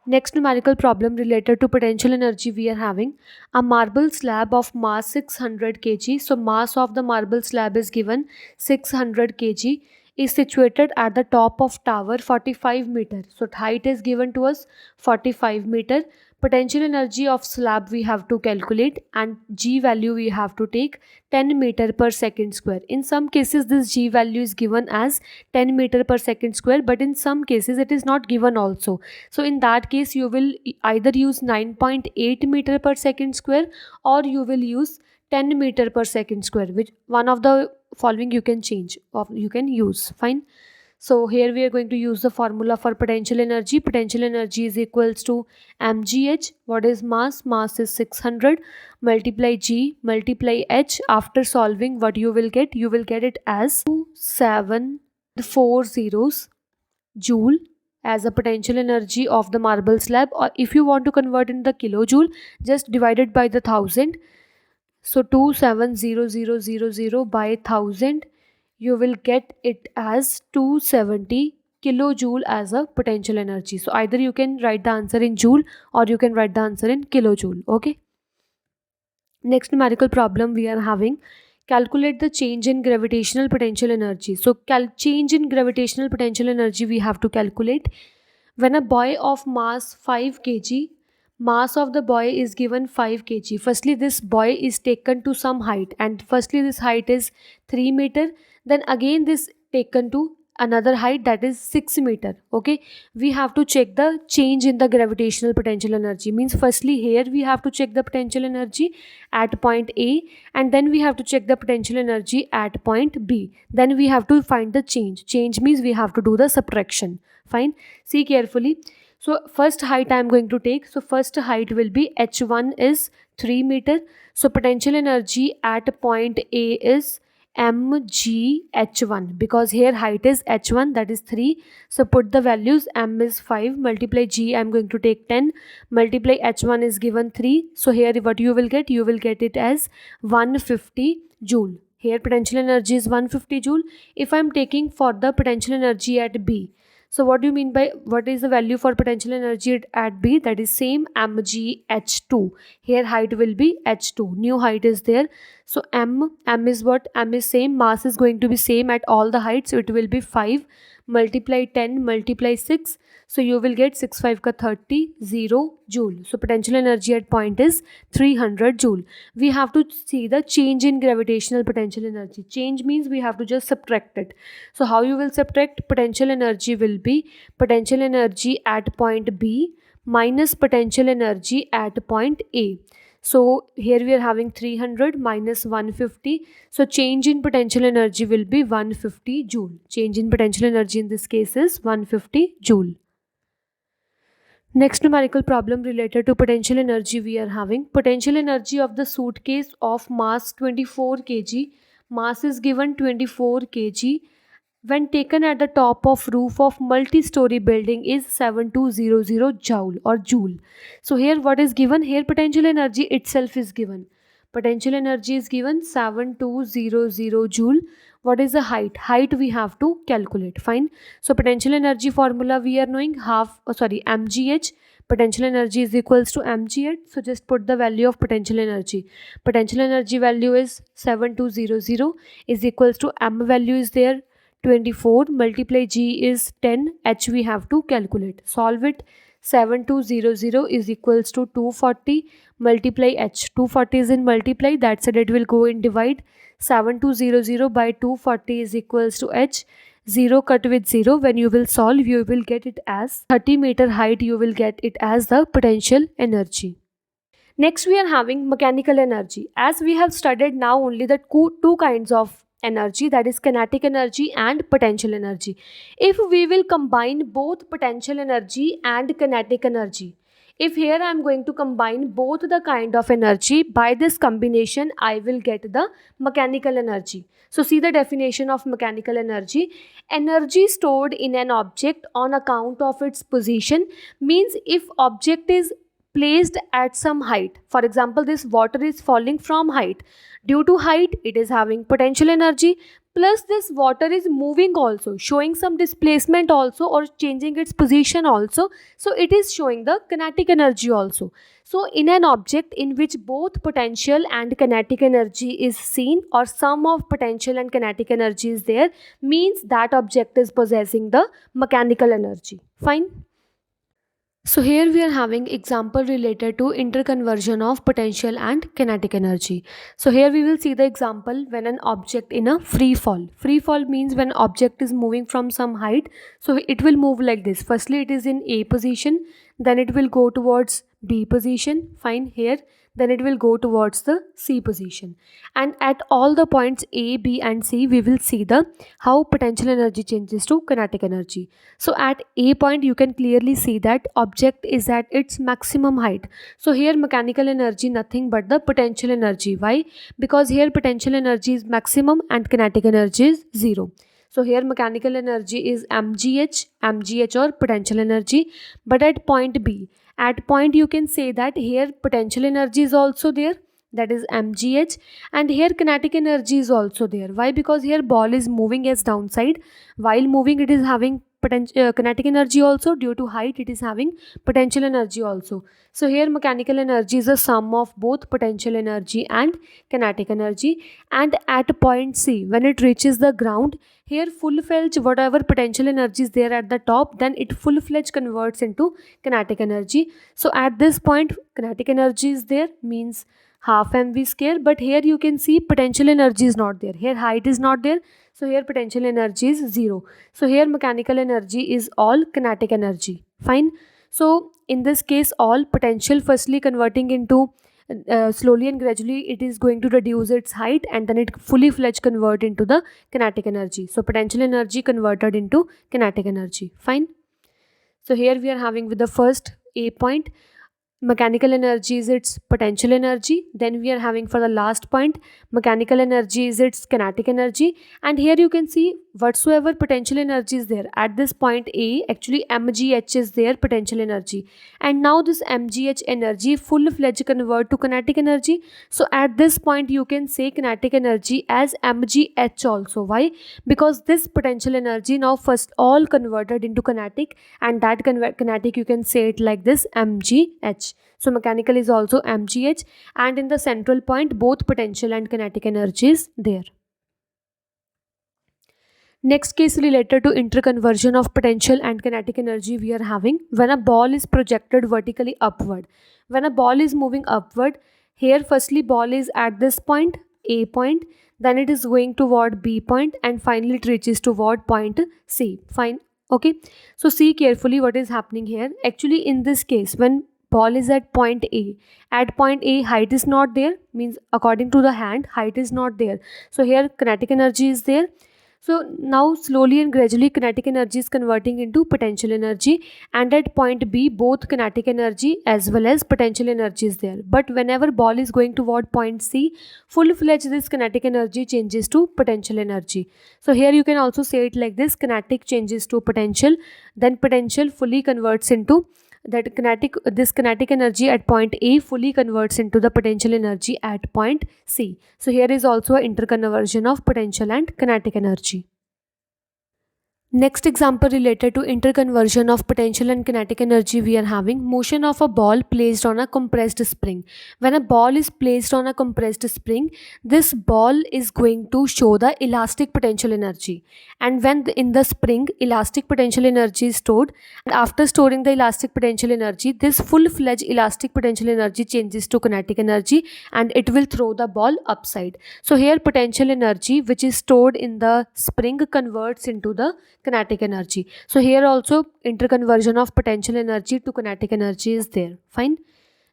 Next numerical problem related to potential energy we are having, a marble slab of mass 600 kg. So mass of the marble slab is given 600 kg, is situated at the top of tower 45 meter. So height is given to us 45 meter. Potential energy of slab we have to calculate, and g value we have to take 10 meter per second square. In some cases this g value is given as 10 meter per second square, but in some cases it is not given also. So in that case you will either use 9.8 meter per second square, or you will use 10 meter per second square, which one of the following you can change, or you can use. Fine. So here we are going to use the formula for potential energy. Potential energy is equals to mgh. What is mass? Mass is 600, multiply g, multiply h. After solving, what you will get? You will get it as 2740 joule as a potential energy of the marble slab. Or if you want to convert in the kilojoule, just divide it by the 1000. So 270000 by 1000, you will get it as 270 kilojoule as a potential energy. So either you can write the answer in joule, or you can write the answer in kilojoule. Okay. Next numerical problem we are having, calculate the change in gravitational potential energy. So change in gravitational potential energy we have to calculate. When a boy of mass 5 kg, mass of the boy is given 5 kg. Firstly this boy is taken to some height, and firstly this height is 3 meter. Then again this taken to another height, that is 6 meter. Okay, we have to check the change in the gravitational potential energy. Means firstly here we have to check the potential energy at point A, and then we have to check the potential energy at point B. Then we have to find the change. Change means we have to do the subtraction. Fine. See carefully. So first height I am going to take. So first height will be h1 is 3 meter. So potential energy at point A is mgh1, because here height is h1, that is 3. So put the values. M is 5, multiply g I am going to take 10, multiply h1 is given 3. So here what you will get? You will get it as 150 joule. Here potential energy is 150 joule. If I am taking for the potential energy at B, so what do you mean by what is the value for potential energy at B? That is same mgh2. Here height will be h2. New height is there. So m is what? M is same. Mass is going to be same at all the heights. So it will be 5 multiply 10 multiply 6. So you will get 6 5 ka 30 0 joule. So potential energy at point is 300 joule. We have to see the change in gravitational potential energy. Change means we have to just subtract it. So how you will subtract? Potential energy will be potential energy at point B minus potential energy at point A. So here we are having 300 minus 150. So change in potential energy will be 150 joule. Change in potential energy in this case is 150 joule. Next numerical problem related to potential energy we are having. Potential energy of the suitcase of mass 24 kg. Mass is given 24 kg. When taken at the top of roof of multi-story building is 7200 joule or joule. So here what is given? Here potential energy itself is given. Potential energy is given 7200 joule. What is the height? Height we have to calculate. Fine. So potential energy formula we are knowing mgh. Potential energy is equals to mgh. So just put the value of potential energy. Potential energy value is 7200 is equals to m value is there 24 multiply g is 10, h we have to calculate. Solve it. 7200 is equals to 240 multiply h. 240 is in multiply, that's it, it will go in divide. 7200 by 240 is equals to h. 0 cut with 0. When you will solve, you will get it as 30-meter height. You will get it as the potential energy. Next we are having mechanical energy. As we have studied now only the two kinds of energy, that is kinetic energy and potential energy. If we will combine both potential energy and kinetic energy, if here I am going to combine both the kind of energy, by this combination I will get the mechanical energy. So see the definition of mechanical energy. Energy stored in an object on account of its position means if object is placed at some height. For example, this water is falling from height. Due to height, it is having potential energy, plus this water is moving also, showing some displacement also or changing its position also. So it is showing the kinetic energy also. So in an object in which both potential and kinetic energy is seen, or sum of potential and kinetic energy is there, means that object is possessing the mechanical energy. Fine. So here we are having example related to interconversion of potential and kinetic energy. So here we will see the example when an object in a free fall. Free fall means when object is moving from some height. So it will move like this. Firstly it is in A position, then it will go towards B position. Fine. Here then it will go towards the C position, and at all the points A, B and C we will see the how potential energy changes to kinetic energy. So at A point you can clearly see that object is at its maximum height. So here mechanical energy nothing but the potential energy. Why? Because here potential energy is maximum and kinetic energy is 0. So here mechanical energy is mgh or potential energy. But at point B, at point you can say that here potential energy is also there, that is mgh, and here kinetic energy is also there. Why? Because here ball is moving as downside. While moving it is having kinetic energy also. Due to height it is having potential energy also. So here mechanical energy is a sum of both potential energy and kinetic energy. And at point C, when it reaches the ground, here full-fledged whatever potential energy is there at the top, then it full-fledged converts into kinetic energy. So at this point kinetic energy is there, means half mv square, but here you can see potential energy is not there. Here height is not there, so here potential energy is 0. So here mechanical energy is all kinetic energy. Fine. So in this case all potential firstly converting into slowly and gradually it is going to reduce its height, and then it fully fledged convert into the kinetic energy. So potential energy converted into kinetic energy. Fine. So here we are having with the first A point, mechanical energy is its potential energy. Then we are having for the last point, mechanical energy is its kinetic energy. And here you can see whatsoever potential energy is there at this point A, actually mgh is their potential energy, and now this mgh energy full fledged convert to kinetic energy. So at this point you can say kinetic energy as mgh also. Why? Because this potential energy now first all converted into kinetic, and that kinetic you can say it like this mgh. So mechanical is also mgh, and in the central point both potential and kinetic energy is there. Next case related to interconversion of potential and kinetic energy we are having when a ball is projected vertically upward. When a ball is moving upward, here firstly ball is at this point, A point, then it is going toward B point, and finally it reaches toward point C. Fine. Okay. So see carefully what is happening here. Actually in this case, when ball is at point A height is not there, means according to the hand height is not there. So here kinetic energy is there. So now slowly and gradually kinetic energy is converting into potential energy, and at point B both kinetic energy as well as potential energy is there. But whenever ball is going toward point C, full-fledged this kinetic energy changes to potential energy. So here you can also say it like this: kinetic changes to potential, then potential fully converts into that kinetic energy at point A fully converts into the potential energy at point C. So here is also an interconversion of potential and kinetic energy. Next example related to interconversion of potential and kinetic energy we are having motion of a ball placed on a compressed spring. When a ball is placed on a compressed spring, this ball is going to show the elastic potential energy, and when in the spring elastic potential energy is stored, and after storing the elastic potential energy, this full-fledged elastic potential energy changes to kinetic energy and it will throw the ball upside. So here potential energy which is stored in the spring converts into the kinetic energy. So here also interconversion of potential energy to kinetic energy is there. Fine.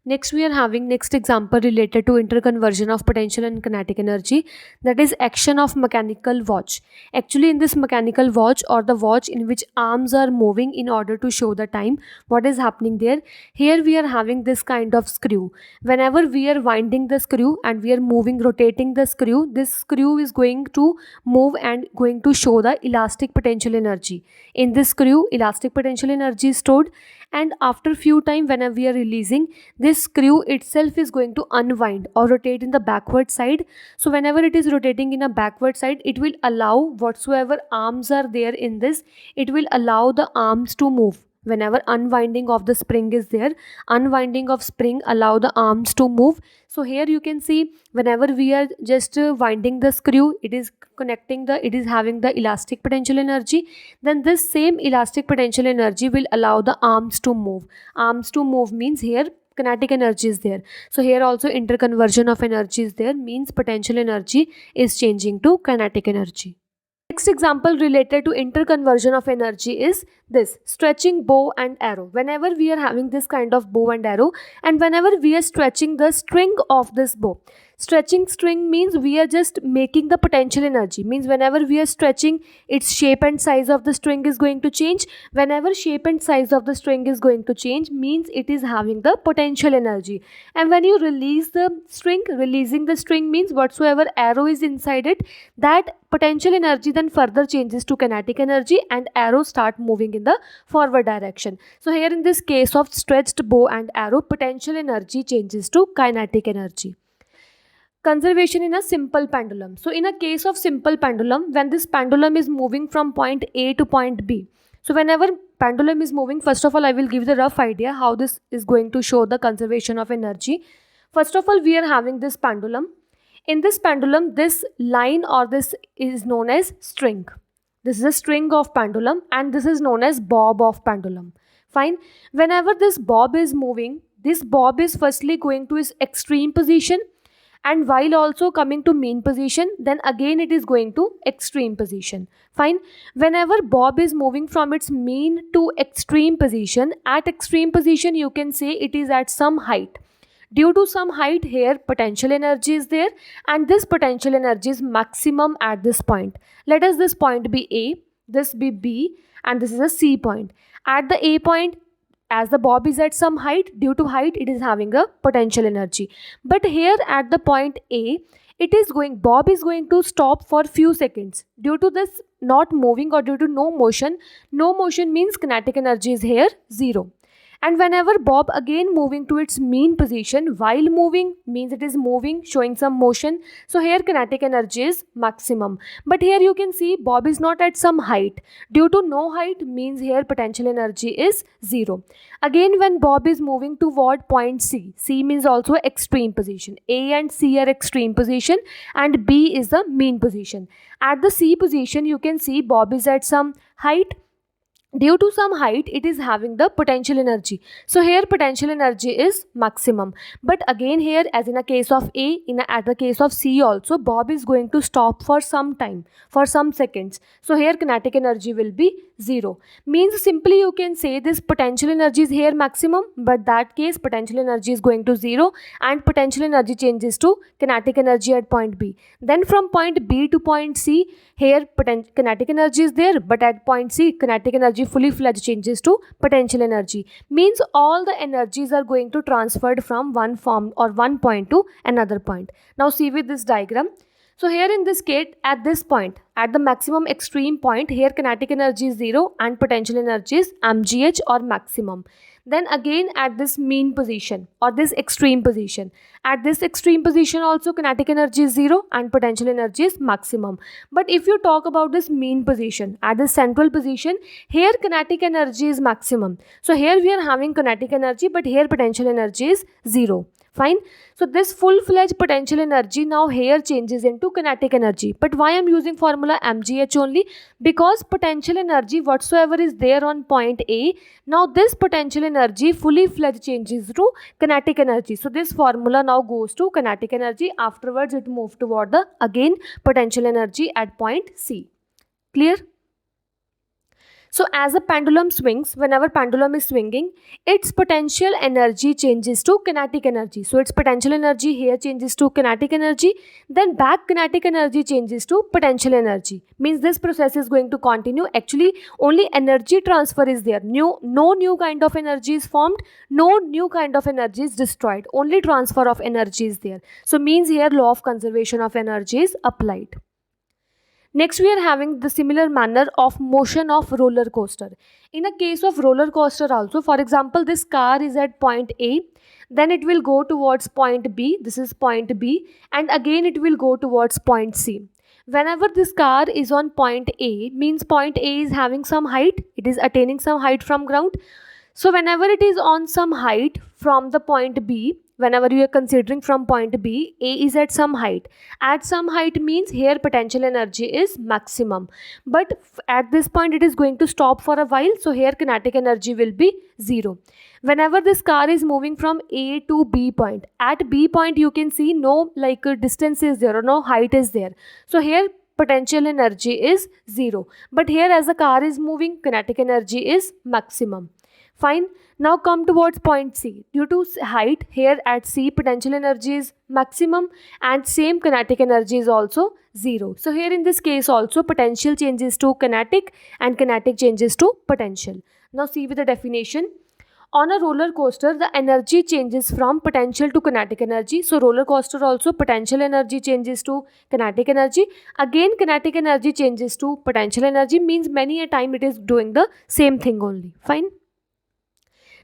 Next we are having next example related to interconversion of potential and kinetic energy, that is action of mechanical watch. Actually in this mechanical watch or the watch in which arms are moving in order to show the time, what is happening there? Here we are having this kind of screw. Whenever we are winding the screw and we are moving rotating the screw, this screw is going to move and going to show the elastic potential energy. In this screw elastic potential energy is stored, and after few time whenever we are releasing, this screw itself is going to unwind or rotate in the backward side. So whenever it is rotating in a backward side, it will allow whatsoever arms are there in this, it will allow the arms to move. Whenever unwinding of the spring is there, unwinding of spring allow the arms to move. So here you can see whenever we are just winding the screw, it is having the elastic potential energy, then this same elastic potential energy will allow the arms to move. Arms to move means here kinetic energy is there. So here also interconversion of energy is there, means potential energy is changing to kinetic energy. Next example related to interconversion of energy is this stretching bow and arrow. Whenever we are having this kind of bow and arrow, and whenever we are stretching the string of this bow, stretching string means we are just making the potential energy, means whenever we are stretching, its shape and size of the string is going to change. Whenever shape and size of the string is going to change, means it is having the potential energy. And when you release the string, releasing the string means whatsoever arrow is inside it, that potential energy then further changes to kinetic energy and arrow start moving in the forward direction. So here in this case of stretched bow and arrow, potential energy changes to kinetic energy. Conservation in a simple pendulum. So in a case of simple pendulum, when this pendulum is moving from point A to point B, so whenever pendulum is moving, first of all I will give the rough idea how this is going to show the conservation of energy. First of all, we are having this pendulum. In this pendulum, this line or this is known as string. This is a string of pendulum and this is known as bob of pendulum. Fine. Whenever this bob is moving, this bob is firstly going to its extreme position, and while also coming to mean position, then again it is going to extreme position. Fine. Whenever bob is moving from its mean to extreme position, at extreme position you can say it is at some height. Due to some height, here potential energy is there, and this potential energy is maximum at this point. Let us this point be A, this be B, and this is a C point. At the A point, as the bob is at some height, due to height it is having a potential energy. But here at the point A, Bob is going to stop for few seconds. Due to this not moving or due to no motion means kinetic energy is here 0. And whenever Bob again moving to its mean position, while moving means it is moving, showing some motion. So here kinetic energy is maximum. But here you can see Bob is not at some height. Due to no height means here potential energy is 0. Again, when Bob is moving toward point C, C means also extreme position. A and C are extreme position and B is the mean position. At the C position, you can see Bob is at some height. Due to some height, it is having the potential energy. So here potential energy is maximum. But again here, as in a case of A, at the case of C also, Bob is going to stop for some time, for some seconds. So here kinetic energy will be 0. Means simply you can say this potential energy is here maximum, but that case potential energy is going to 0 and potential energy changes to kinetic energy at point B. Then from point B to point C, here kinetic energy is there, but at point C, kinetic energy fully fledged changes to potential energy. Means all the energies are going to transferred from one form or one point to another point. Now see with this diagram. So here in this case, at this point, at the maximum extreme point, here kinetic energy is 0 and potential energy is mgh or maximum. Then again at this mean position or this extreme position. At this extreme position also kinetic energy is 0 and potential energy is maximum. But if you talk about this mean position, at the central position, here kinetic energy is maximum. So here we are having kinetic energy, but here potential energy is 0. Fine. So this full-fledged potential energy now here changes into kinetic energy. But why I am using formula mgh only? Because potential energy whatsoever is there on point A, now this potential energy fully fledged changes to kinetic energy. So this formula now goes to kinetic energy. Afterwards it moves toward the again potential energy at point C. Clear? So as a pendulum swings, whenever pendulum is swinging, its potential energy changes to kinetic energy. So its potential energy here changes to kinetic energy, then back kinetic energy changes to potential energy. Means this process is going to continue. Actually, only energy transfer is there. No new kind of energy is formed, no new kind of energy is destroyed. Only transfer of energy is there. So means here law of conservation of energy is applied. Next, we are having the similar manner of motion of roller coaster. In a case of roller coaster also, for example, this car is at point A, then it will go towards point B, this is point B, and again it will go towards point C. Whenever this car is on point A, means point A is having some height, it is attaining some height from ground. So whenever it is on some height from the point B, whenever you are considering from point B, A is at some height. At some height means here potential energy is maximum. But at this point it is going to stop for a while. So here kinetic energy will be 0. Whenever this car is moving from A to B point, at B point you can see no distance is there or no height is there. So here potential energy is 0. But here as the car is moving, kinetic energy is maximum. Fine. Now come towards point C. Due to height, here at C potential energy is maximum and same kinetic energy is also 0. So here in this case also potential changes to kinetic and kinetic changes to potential. Now see with the definition. On a roller coaster, the energy changes from potential to kinetic energy. So roller coaster also potential energy changes to kinetic energy. Again kinetic energy changes to potential energy, means many a time it is doing the same thing only. Fine.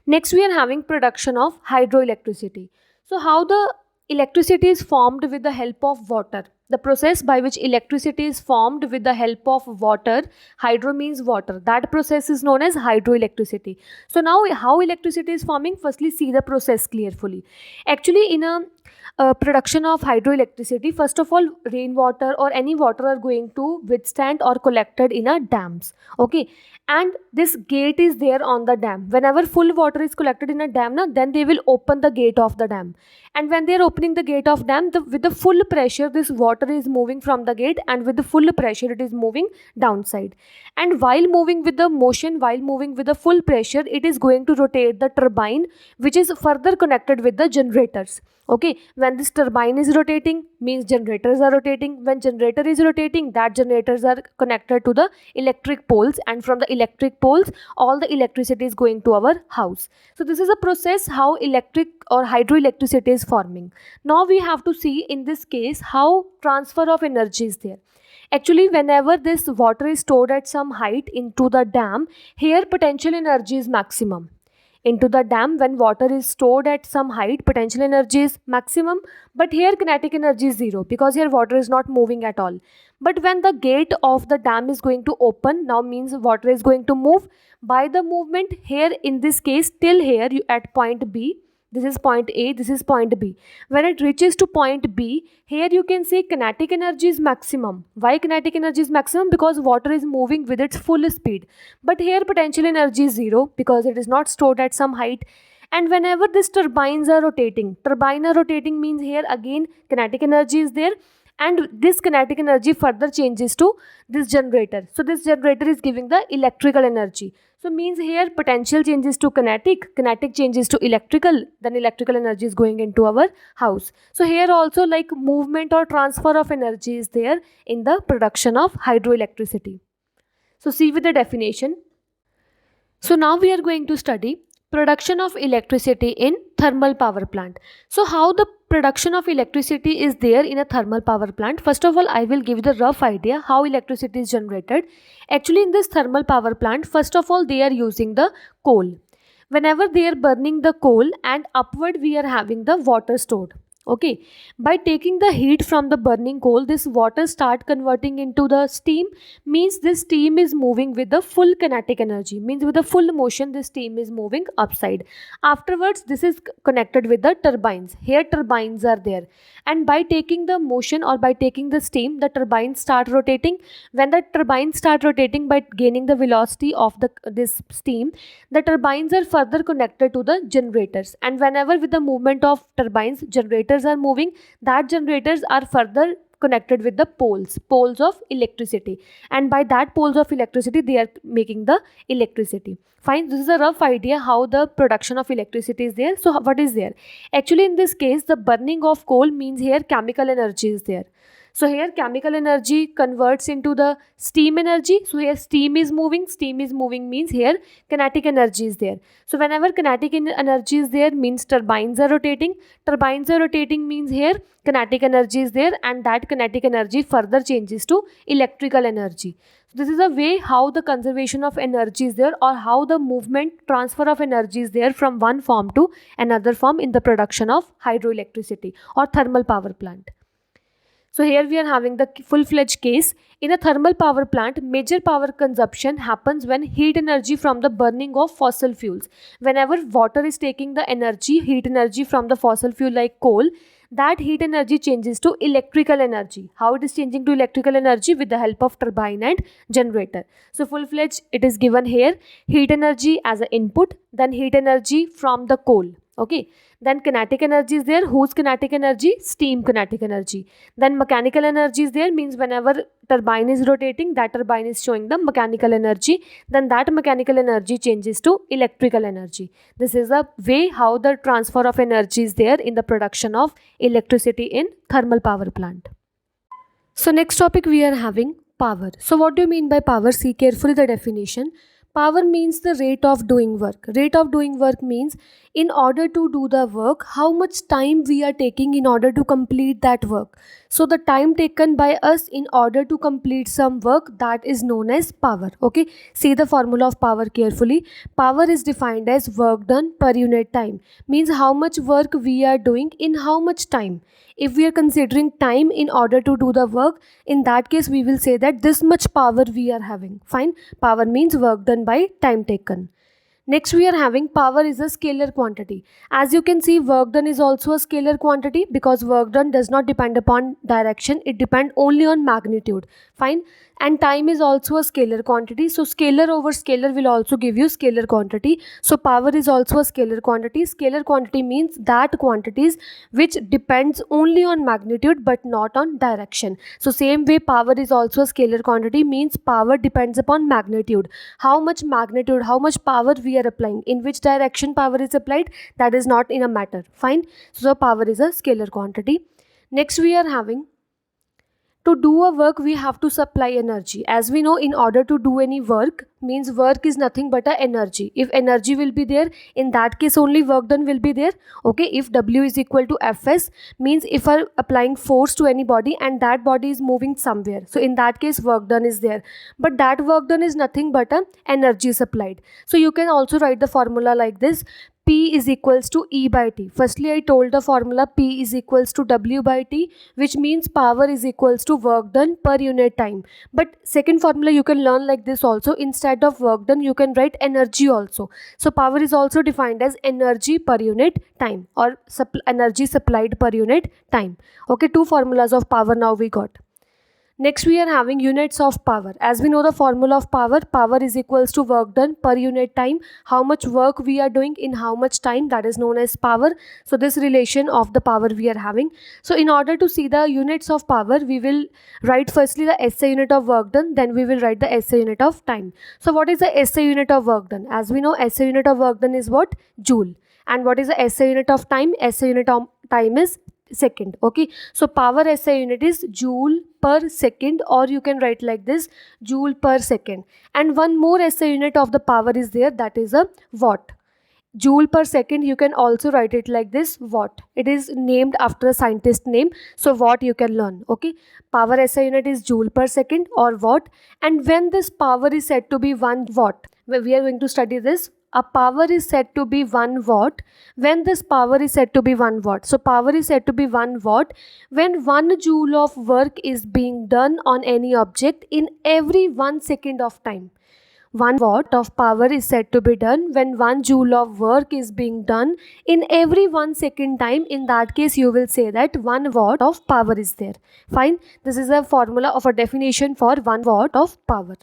Next, we are having production of hydroelectricity. So how the electricity is formed with the help of water. The process by which electricity is formed with the help of water, hydro means water. That process is known as hydroelectricity. So now how electricity is forming? Firstly, see the process carefully. Actually, in a production of hydroelectricity, first of all, rainwater or any water are going to withstand or collected in a dams. Okay. And this gate is there on the dam. Whenever full water is collected in a dam, then they will open the gate of the dam. And when they are opening the gate of dam, with the full pressure, this water is moving from the gate, and with the full pressure, it is moving downside. And while moving with the motion, while moving with the full pressure, it is going to rotate the turbine, which is further connected with the generators. Okay, when this turbine is rotating, means generators are rotating. When generator is rotating, that generators are connected to the electric poles, and from the electric poles all the electricity is going to our house. So this is a process how electric or hydroelectricity is forming. Now we have to see in this case how transfer of energy is there. Actually, whenever this water is stored at some height into the dam, here potential energy is maximum. Into the dam, when water is stored at some height, potential energy is maximum, but here kinetic energy is zero because here water is not moving at all. But when the gate of the dam is going to open, now means water is going to move. By the movement here, in this case, till here you at point B, this is point A, this is point B. When it reaches to point B, here you can see kinetic energy is maximum. Why kinetic energy is maximum? Because water is moving with its full speed. But here potential energy is zero because it is not stored at some height. And whenever these turbine are rotating means here again kinetic energy is there, and this kinetic energy further changes to this generator. So this generator is giving the electrical energy. So means here potential changes to kinetic changes to electrical, then electrical energy is going into our house. So here also like movement or transfer of energy is there in the production of hydroelectricity. So see with the definition. So now we are going to study production of electricity in thermal power plant. So how the production of electricity is there in a thermal power plant? First of all, I will give the rough idea how electricity is generated. Actually, in this thermal power plant, first of all, they are using the coal. Whenever they are burning the coal, and upward we are having the water stored. Okay, by taking the heat from the burning coal, this water start converting into the steam, means this steam is moving with the full kinetic energy, means with the full motion this steam is moving upside. Afterwards this is connected with the turbines. Here turbines are there, and by taking the motion or by taking the steam, the turbines start rotating. When the turbines start rotating by gaining the velocity of this steam, the turbines are further connected to the generators, and whenever with the movement of turbines generators are moving, that generators are further connected with the poles of electricity, and by that poles of electricity they are making the electricity. Fine, this is a rough idea how the production of electricity is there. So what is there? Actually in this case the burning of coal means here chemical energy is there. So here chemical energy converts into the steam energy. So here steam is moving means here kinetic energy is there. So whenever kinetic energy is there means turbines are rotating means here kinetic energy is there, and that kinetic energy further changes to electrical energy. So this is a way how the conservation of energy is there, or how the movement transfer of energy is there from one form to another form in the production of hydroelectricity or thermal power plant. So here we are having the full-fledged case. In a thermal power plant, major power consumption happens when heat energy from the burning of fossil fuels. Whenever water is taking the energy, heat energy from the fossil fuel like coal, that heat energy changes to electrical energy. How it is changing to electrical energy? With the help of turbine and generator. So full-fledged it is given here, heat energy as an input, then heat energy from the coal. Okay, then kinetic energy is there. Whose kinetic energy? Steam kinetic energy. Then mechanical energy is there, means whenever turbine is rotating, that turbine is showing the mechanical energy, then that mechanical energy changes to electrical energy. This is a way how the transfer of energy is there in the production of electricity in thermal power plant. So next topic we are having power. So what do you mean by power? See carefully the definition. Power means the rate of doing work. Rate of doing work means in order to do the work, how much time we are taking in order to complete that work. So the time taken by us in order to complete some work, that is known as power. Okay, see the formula of power carefully. Power is defined as work done per unit time. Means how much work we are doing in how much time. If we are considering time in order to do the work, in that case we will say that this much power we are having. Fine, power means work done by time taken. Next we are having power is a scalar quantity. As you can see, work done is also a scalar quantity because work done does not depend upon direction, it depends only on magnitude. Fine, and time is also a scalar quantity. So scalar over scalar will also give you scalar quantity. So power is also a scalar quantity. Scalar quantity means that quantities which depends only on magnitude but not on direction. So same way power is also a scalar quantity, means power depends upon magnitude. How much magnitude, how much power we are applying, in which direction power is applied, that is not in a matter. Fine, so power is a scalar quantity. Next we are having, to do a work we have to supply energy. As we know, in order to do any work, means work is nothing but a energy. If energy will be there, in that case only work done will be there. Okay, if W is equal to Fs, means if I'm applying force to any body and that body is moving somewhere, so in that case work done is there. But that work done is nothing but a energy supplied. So you can also write the formula like this: P is equals to E by T. Firstly, I told the formula P is equals to W by T, which means power is equals to work done per unit time. But second formula you can learn like this also. Instead of work done, you can write energy also. So power is also defined as energy per unit time, or energy supplied per unit time. Okay, two formulas of power now we got. Next we are having units of power. As we know the formula of power, power is equals to work done per unit time. How much work we are doing in how much time, that is known as power. So this relation of the power we are having. So in order to see the units of power, we will write firstly the SI unit of work done, then we will write the SI unit of time. So what is the SI unit of work done? As we know, SI unit of work done is what? Joule. And what is the SI unit of time? SI unit of time is second. Okay, so power SI unit is joule per second, or you can write like this: joule per second. And one more SI unit of the power is there, that is a watt. Joule per second, you can also write it like this: watt. It is named after a scientist name, so watt you can learn. Okay, power SI unit is joule per second or watt. And when this power is said to be 1 watt, we are going to study this. A power is said to be 1 watt when this power is said to be 1 watt. So power is said to be 1 watt when 1 joule of work is being done on any object in every 1 second of time. 1 watt of power is said to be done when 1 joule of work is being done in every 1 second time. In that case, you will say that 1 watt of power is there. Fine. This is a formula of a definition for 1 watt of power.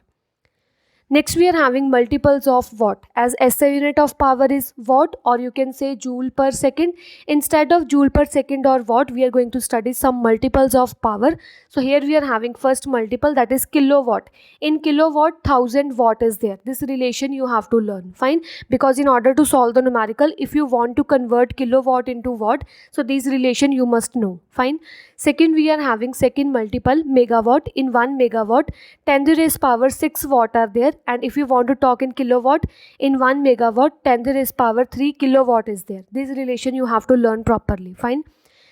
Next we are having multiples of watt. As SI unit of power is watt, or you can say joule per second. Instead of joule per second or watt, we are going to study some multiples of power. So here we are having first multiple, that is kilowatt. In kilowatt, 1000 watt is there. This relation you have to learn. Fine. Because in order to solve the numerical, if you want to convert kilowatt into watt, so these relation you must know. Fine. Second we are having second multiple megawatt. In 1 megawatt, 10 to the raised power 6 watt are there. And if you want to talk in kilowatt, in 1 megawatt, 10 to the raised power 3 kilowatt is there. This relation you have to learn properly. Fine.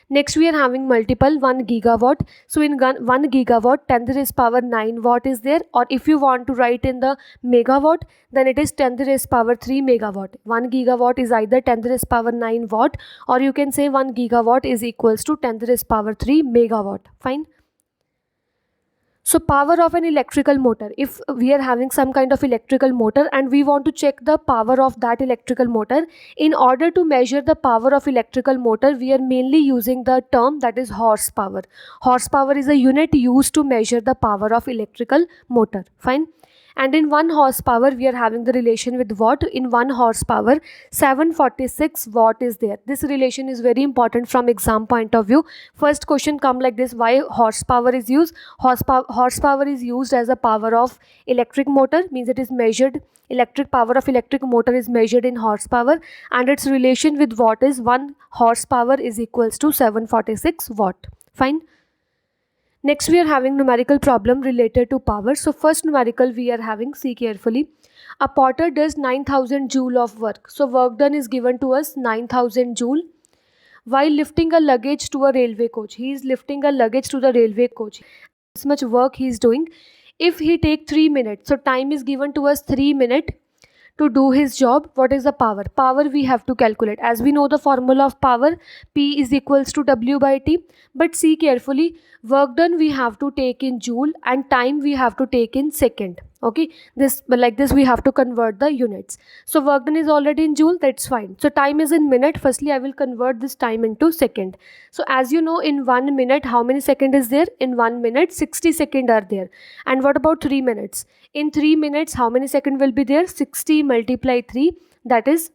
Next we are having multiple 1 gigawatt. So in 1 gigawatt, 10 to the raised power 9 watt is there. Or if you want to write in the megawatt, then it is 10 to the raised power 3 megawatt. 1 gigawatt is either 10 to the raised power 9 watt, or you can say 1 gigawatt is equals to 10 to the raised power 3 megawatt. Fine. So power of an electrical motor, if we are having some kind of electrical motor and we want to check the power of that electrical motor, in order to measure the power of electrical motor, we are mainly using the term that is horsepower. Horsepower is a unit used to measure the power of electrical motor. Fine. And in 1 horsepower, we are having the relation with watt. In 1 horsepower, 746 watt is there. This relation is very important from exam point of view. First question come like this: why horsepower is used? Horsepower is used as a power of electric motor, means it is measured. Electric power of electric motor is measured in horsepower, and its relation with watt is 1 horsepower is equals to 746 watt. Fine. Next we are having numerical problem related to power. So first numerical we are having, see carefully. A potter does 9000 joule of work. So work done is given to us 9000 joule while lifting a luggage to a railway coach. He is lifting a luggage to the railway coach. This much work he is doing. If he take 3 minutes, so time is given to us 3 minutes to do his job. What is the power? Power we have to calculate. As we know the formula of power, P is equals to W by T. But see carefully, work done we have to take in joule and time we have to take in second. Okay, this like this we have to convert the units. So work done is already in joule, that's fine. So time is in minute. Firstly I will convert this time into second. So as you know, in 1 minute how many second is there? In 1 minute 60 second are there. And what about 3 minutes? In 3 minutes how many second will be there? 60 multiply 3, that is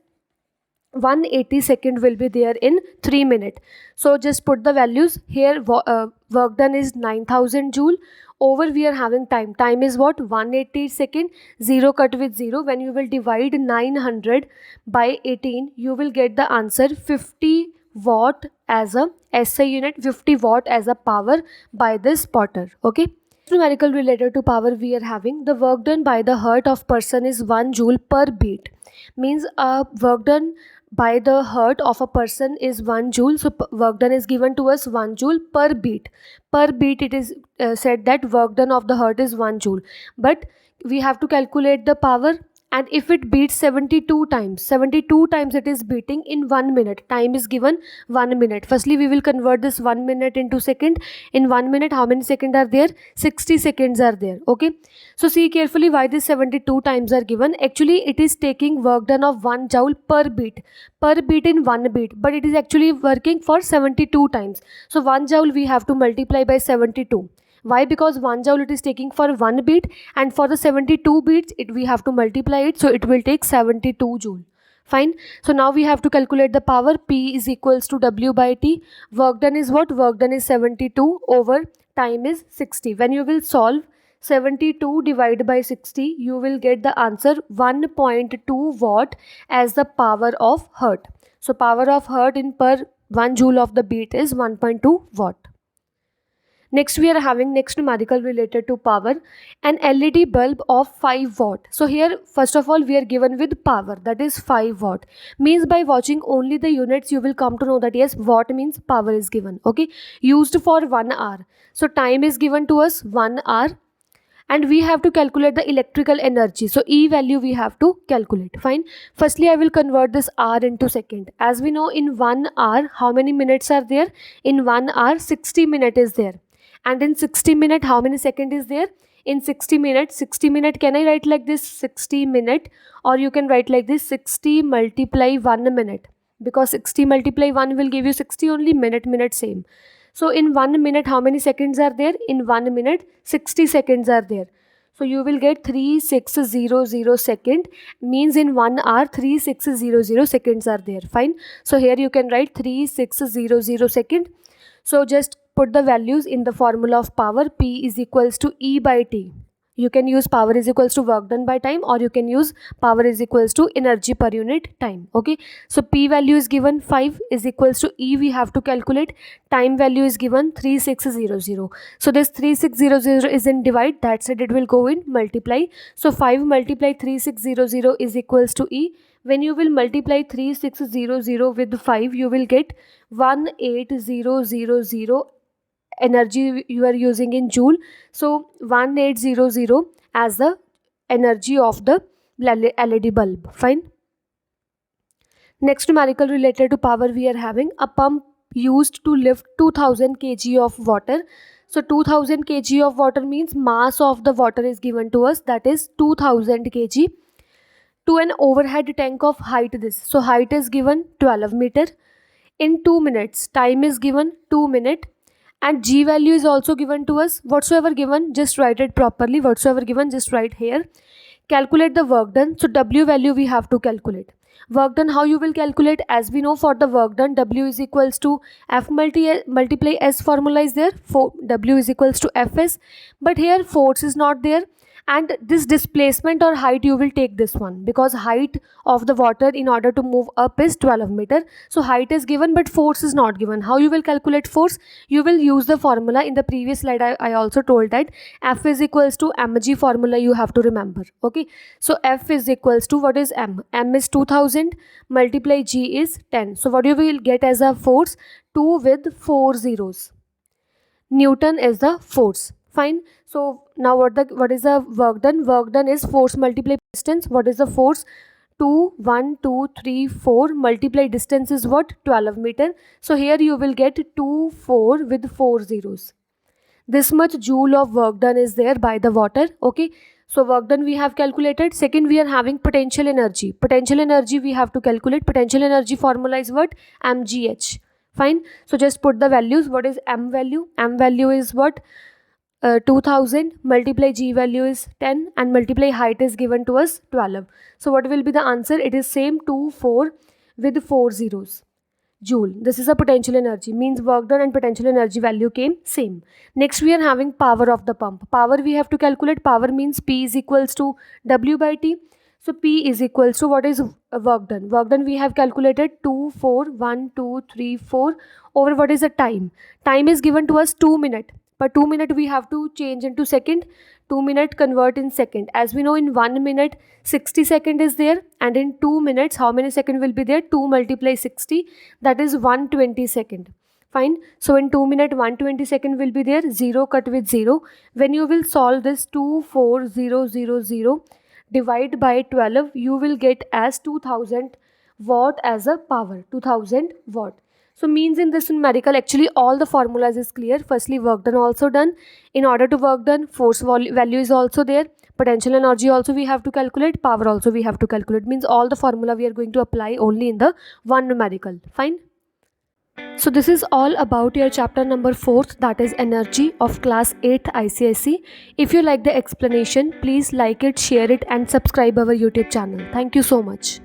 180 second will be there in 3 minutes. So just put the values here. Work done is 9000 joule. Over we are having time. Time is what? 180 second. 0 cut with 0. When you will divide 900 by 18, you will get the answer 50 watt as a SI unit, 50 watt as a power by this potter. Okay. Numerical related to power we are having, the work done by the heart of person is 1 joule per beat. Means work done by the heart of a person is 1 joule. So work done is given to us 1 joule per beat. Per beat it is said that work done of the heart is 1 joule. But we have to calculate the power, and if it beats 72 times it is beating in 1 minute. Time is given 1 minute. Firstly we will convert this 1 minute into second. In 1 minute how many seconds are there? 60 seconds are there. Okay, so see carefully why this 72 times are given. Actually it is taking work done of 1 joule per beat in 1 beat, but it is actually working for 72 times. So 1 joule we have to multiply by 72. Why? Because 1 joule it is taking for 1 beat, and for the 72 beats we have to multiply it, so it will take 72 joule. Fine. So now we have to calculate the power. P is equals to W by T. Work done is what? Work done is 72 over time is 60. When you will solve 72 divided by 60, you will get the answer 1.2 watt as the power of hertz. So power of hertz in per 1 joule of the beat is 1.2 watt. Next we are having next numerical related to power, an LED bulb of 5 watt. So here first of all we are given with power, that is 5 watt. Means by watching only the units you will come to know that yes, watt means power is given. Okay, used for 1 hour. So time is given to us 1 hour, and we have to calculate the electrical energy. So E value we have to calculate. Fine. Firstly I will convert this hour into second. As we know, in 1 hour how many minutes are there? In 1 hour 60 minutes is there. And in 60 minute how many second is there? In 60 minute can I write like this 60 minute, or you can write like this 60 multiply 1 minute, because 60 multiply 1 will give you 60 only. Minute same. So in 1 minute how many seconds are there? In 1 minute 60 seconds are there. So you will get 3600 second, means in 1 hour 3600 seconds are there. Fine. So here you can write 3600 second. So just put the values in the formula of power. P is equals to E by T. You can use power is equals to work done by time, or you can use power is equals to energy per unit time. Okay, so P value is given 5 is equals to E we have to calculate. Time value is given 3600. So this 3600 is in divide, that's it, it will go in multiply. So 5 multiply 3600 is equals to E. When you will multiply 3600 with 5, you will get 18000 energy you are using in joule. So 1800 as the energy of the LED bulb. Fine. Next numerical related to power we are having, a pump used to lift 2000 kg of water. So 2000 kg of water means mass of the water is given to us, that is 2000 kg, to an overhead tank of height this. So height is given 12 meter. In 2 minutes, time is given 2 minutes, and G value is also given to us. Whatsoever given, just write it properly. Whatsoever given, just write here. Calculate the work done. So W value we have to calculate. Work done, how you will calculate? As we know, for the work done, W is equals to F multiply S formula is there. For W is equals to Fs. But here force is not there. And this displacement or height, you will take this one, because height of the water in order to move up is 12 meter. So height is given but force is not given. How you will calculate force? You will use the formula. In the previous slide I also told that F is equals to mg formula, you have to remember. Okay, so F is equals to, what is M? M is 2000 multiply G is 10. So what you will get as a force? 2 with 4 zeros. Newton is the force. Fine. So now what is the work done? Work done is force multiply distance. What is the force? 2, 1, 2, 3, 4 multiply distance is what? 12 meter. So here you will get 2, 4 with 4 zeros. This much joule of work done is there by the water. Okay. So work done we have calculated. Second, we are having potential energy. Potential energy we have to calculate. Potential energy formula is what? mgh. Fine. So just put the values. What is M value? M value is what? 2000 multiply G value is 10, and multiply height is given to us 12. So what will be the answer? It is same 2, 4 with 4 zeros. Joule. This is a potential energy, means work done and potential energy value came same. Next we are having power of the pump. Power we have to calculate. Power means P is equals to W by T. So P is equals to what is work done. Work done we have calculated 2 4 1 2 3 4 over what is the time. Time is given to us 2 minutes, but 2 minutes we have to change into second. 2 minute convert in second. As we know, in 1 minute 60 second is there, and in 2 minutes how many second will be there? 2 multiply 60, that is 120 second. Fine. So in 2 minute 120 second will be there. 0 cut with 0. When you will solve this 24000 divide by 12, you will get as 2000 watt as a power. 2000 watt. So means in this numerical, actually all the formulas is clear. Firstly, work done also done. In order to work done, force value is also there. Potential energy also we have to calculate. Power also we have to calculate. Means all the formula we are going to apply only in the one numerical. Fine. So this is all about your chapter number 4th, that is energy, of class 8th ICSE. If you like the explanation, please like it, share it and subscribe our YouTube channel. Thank you so much.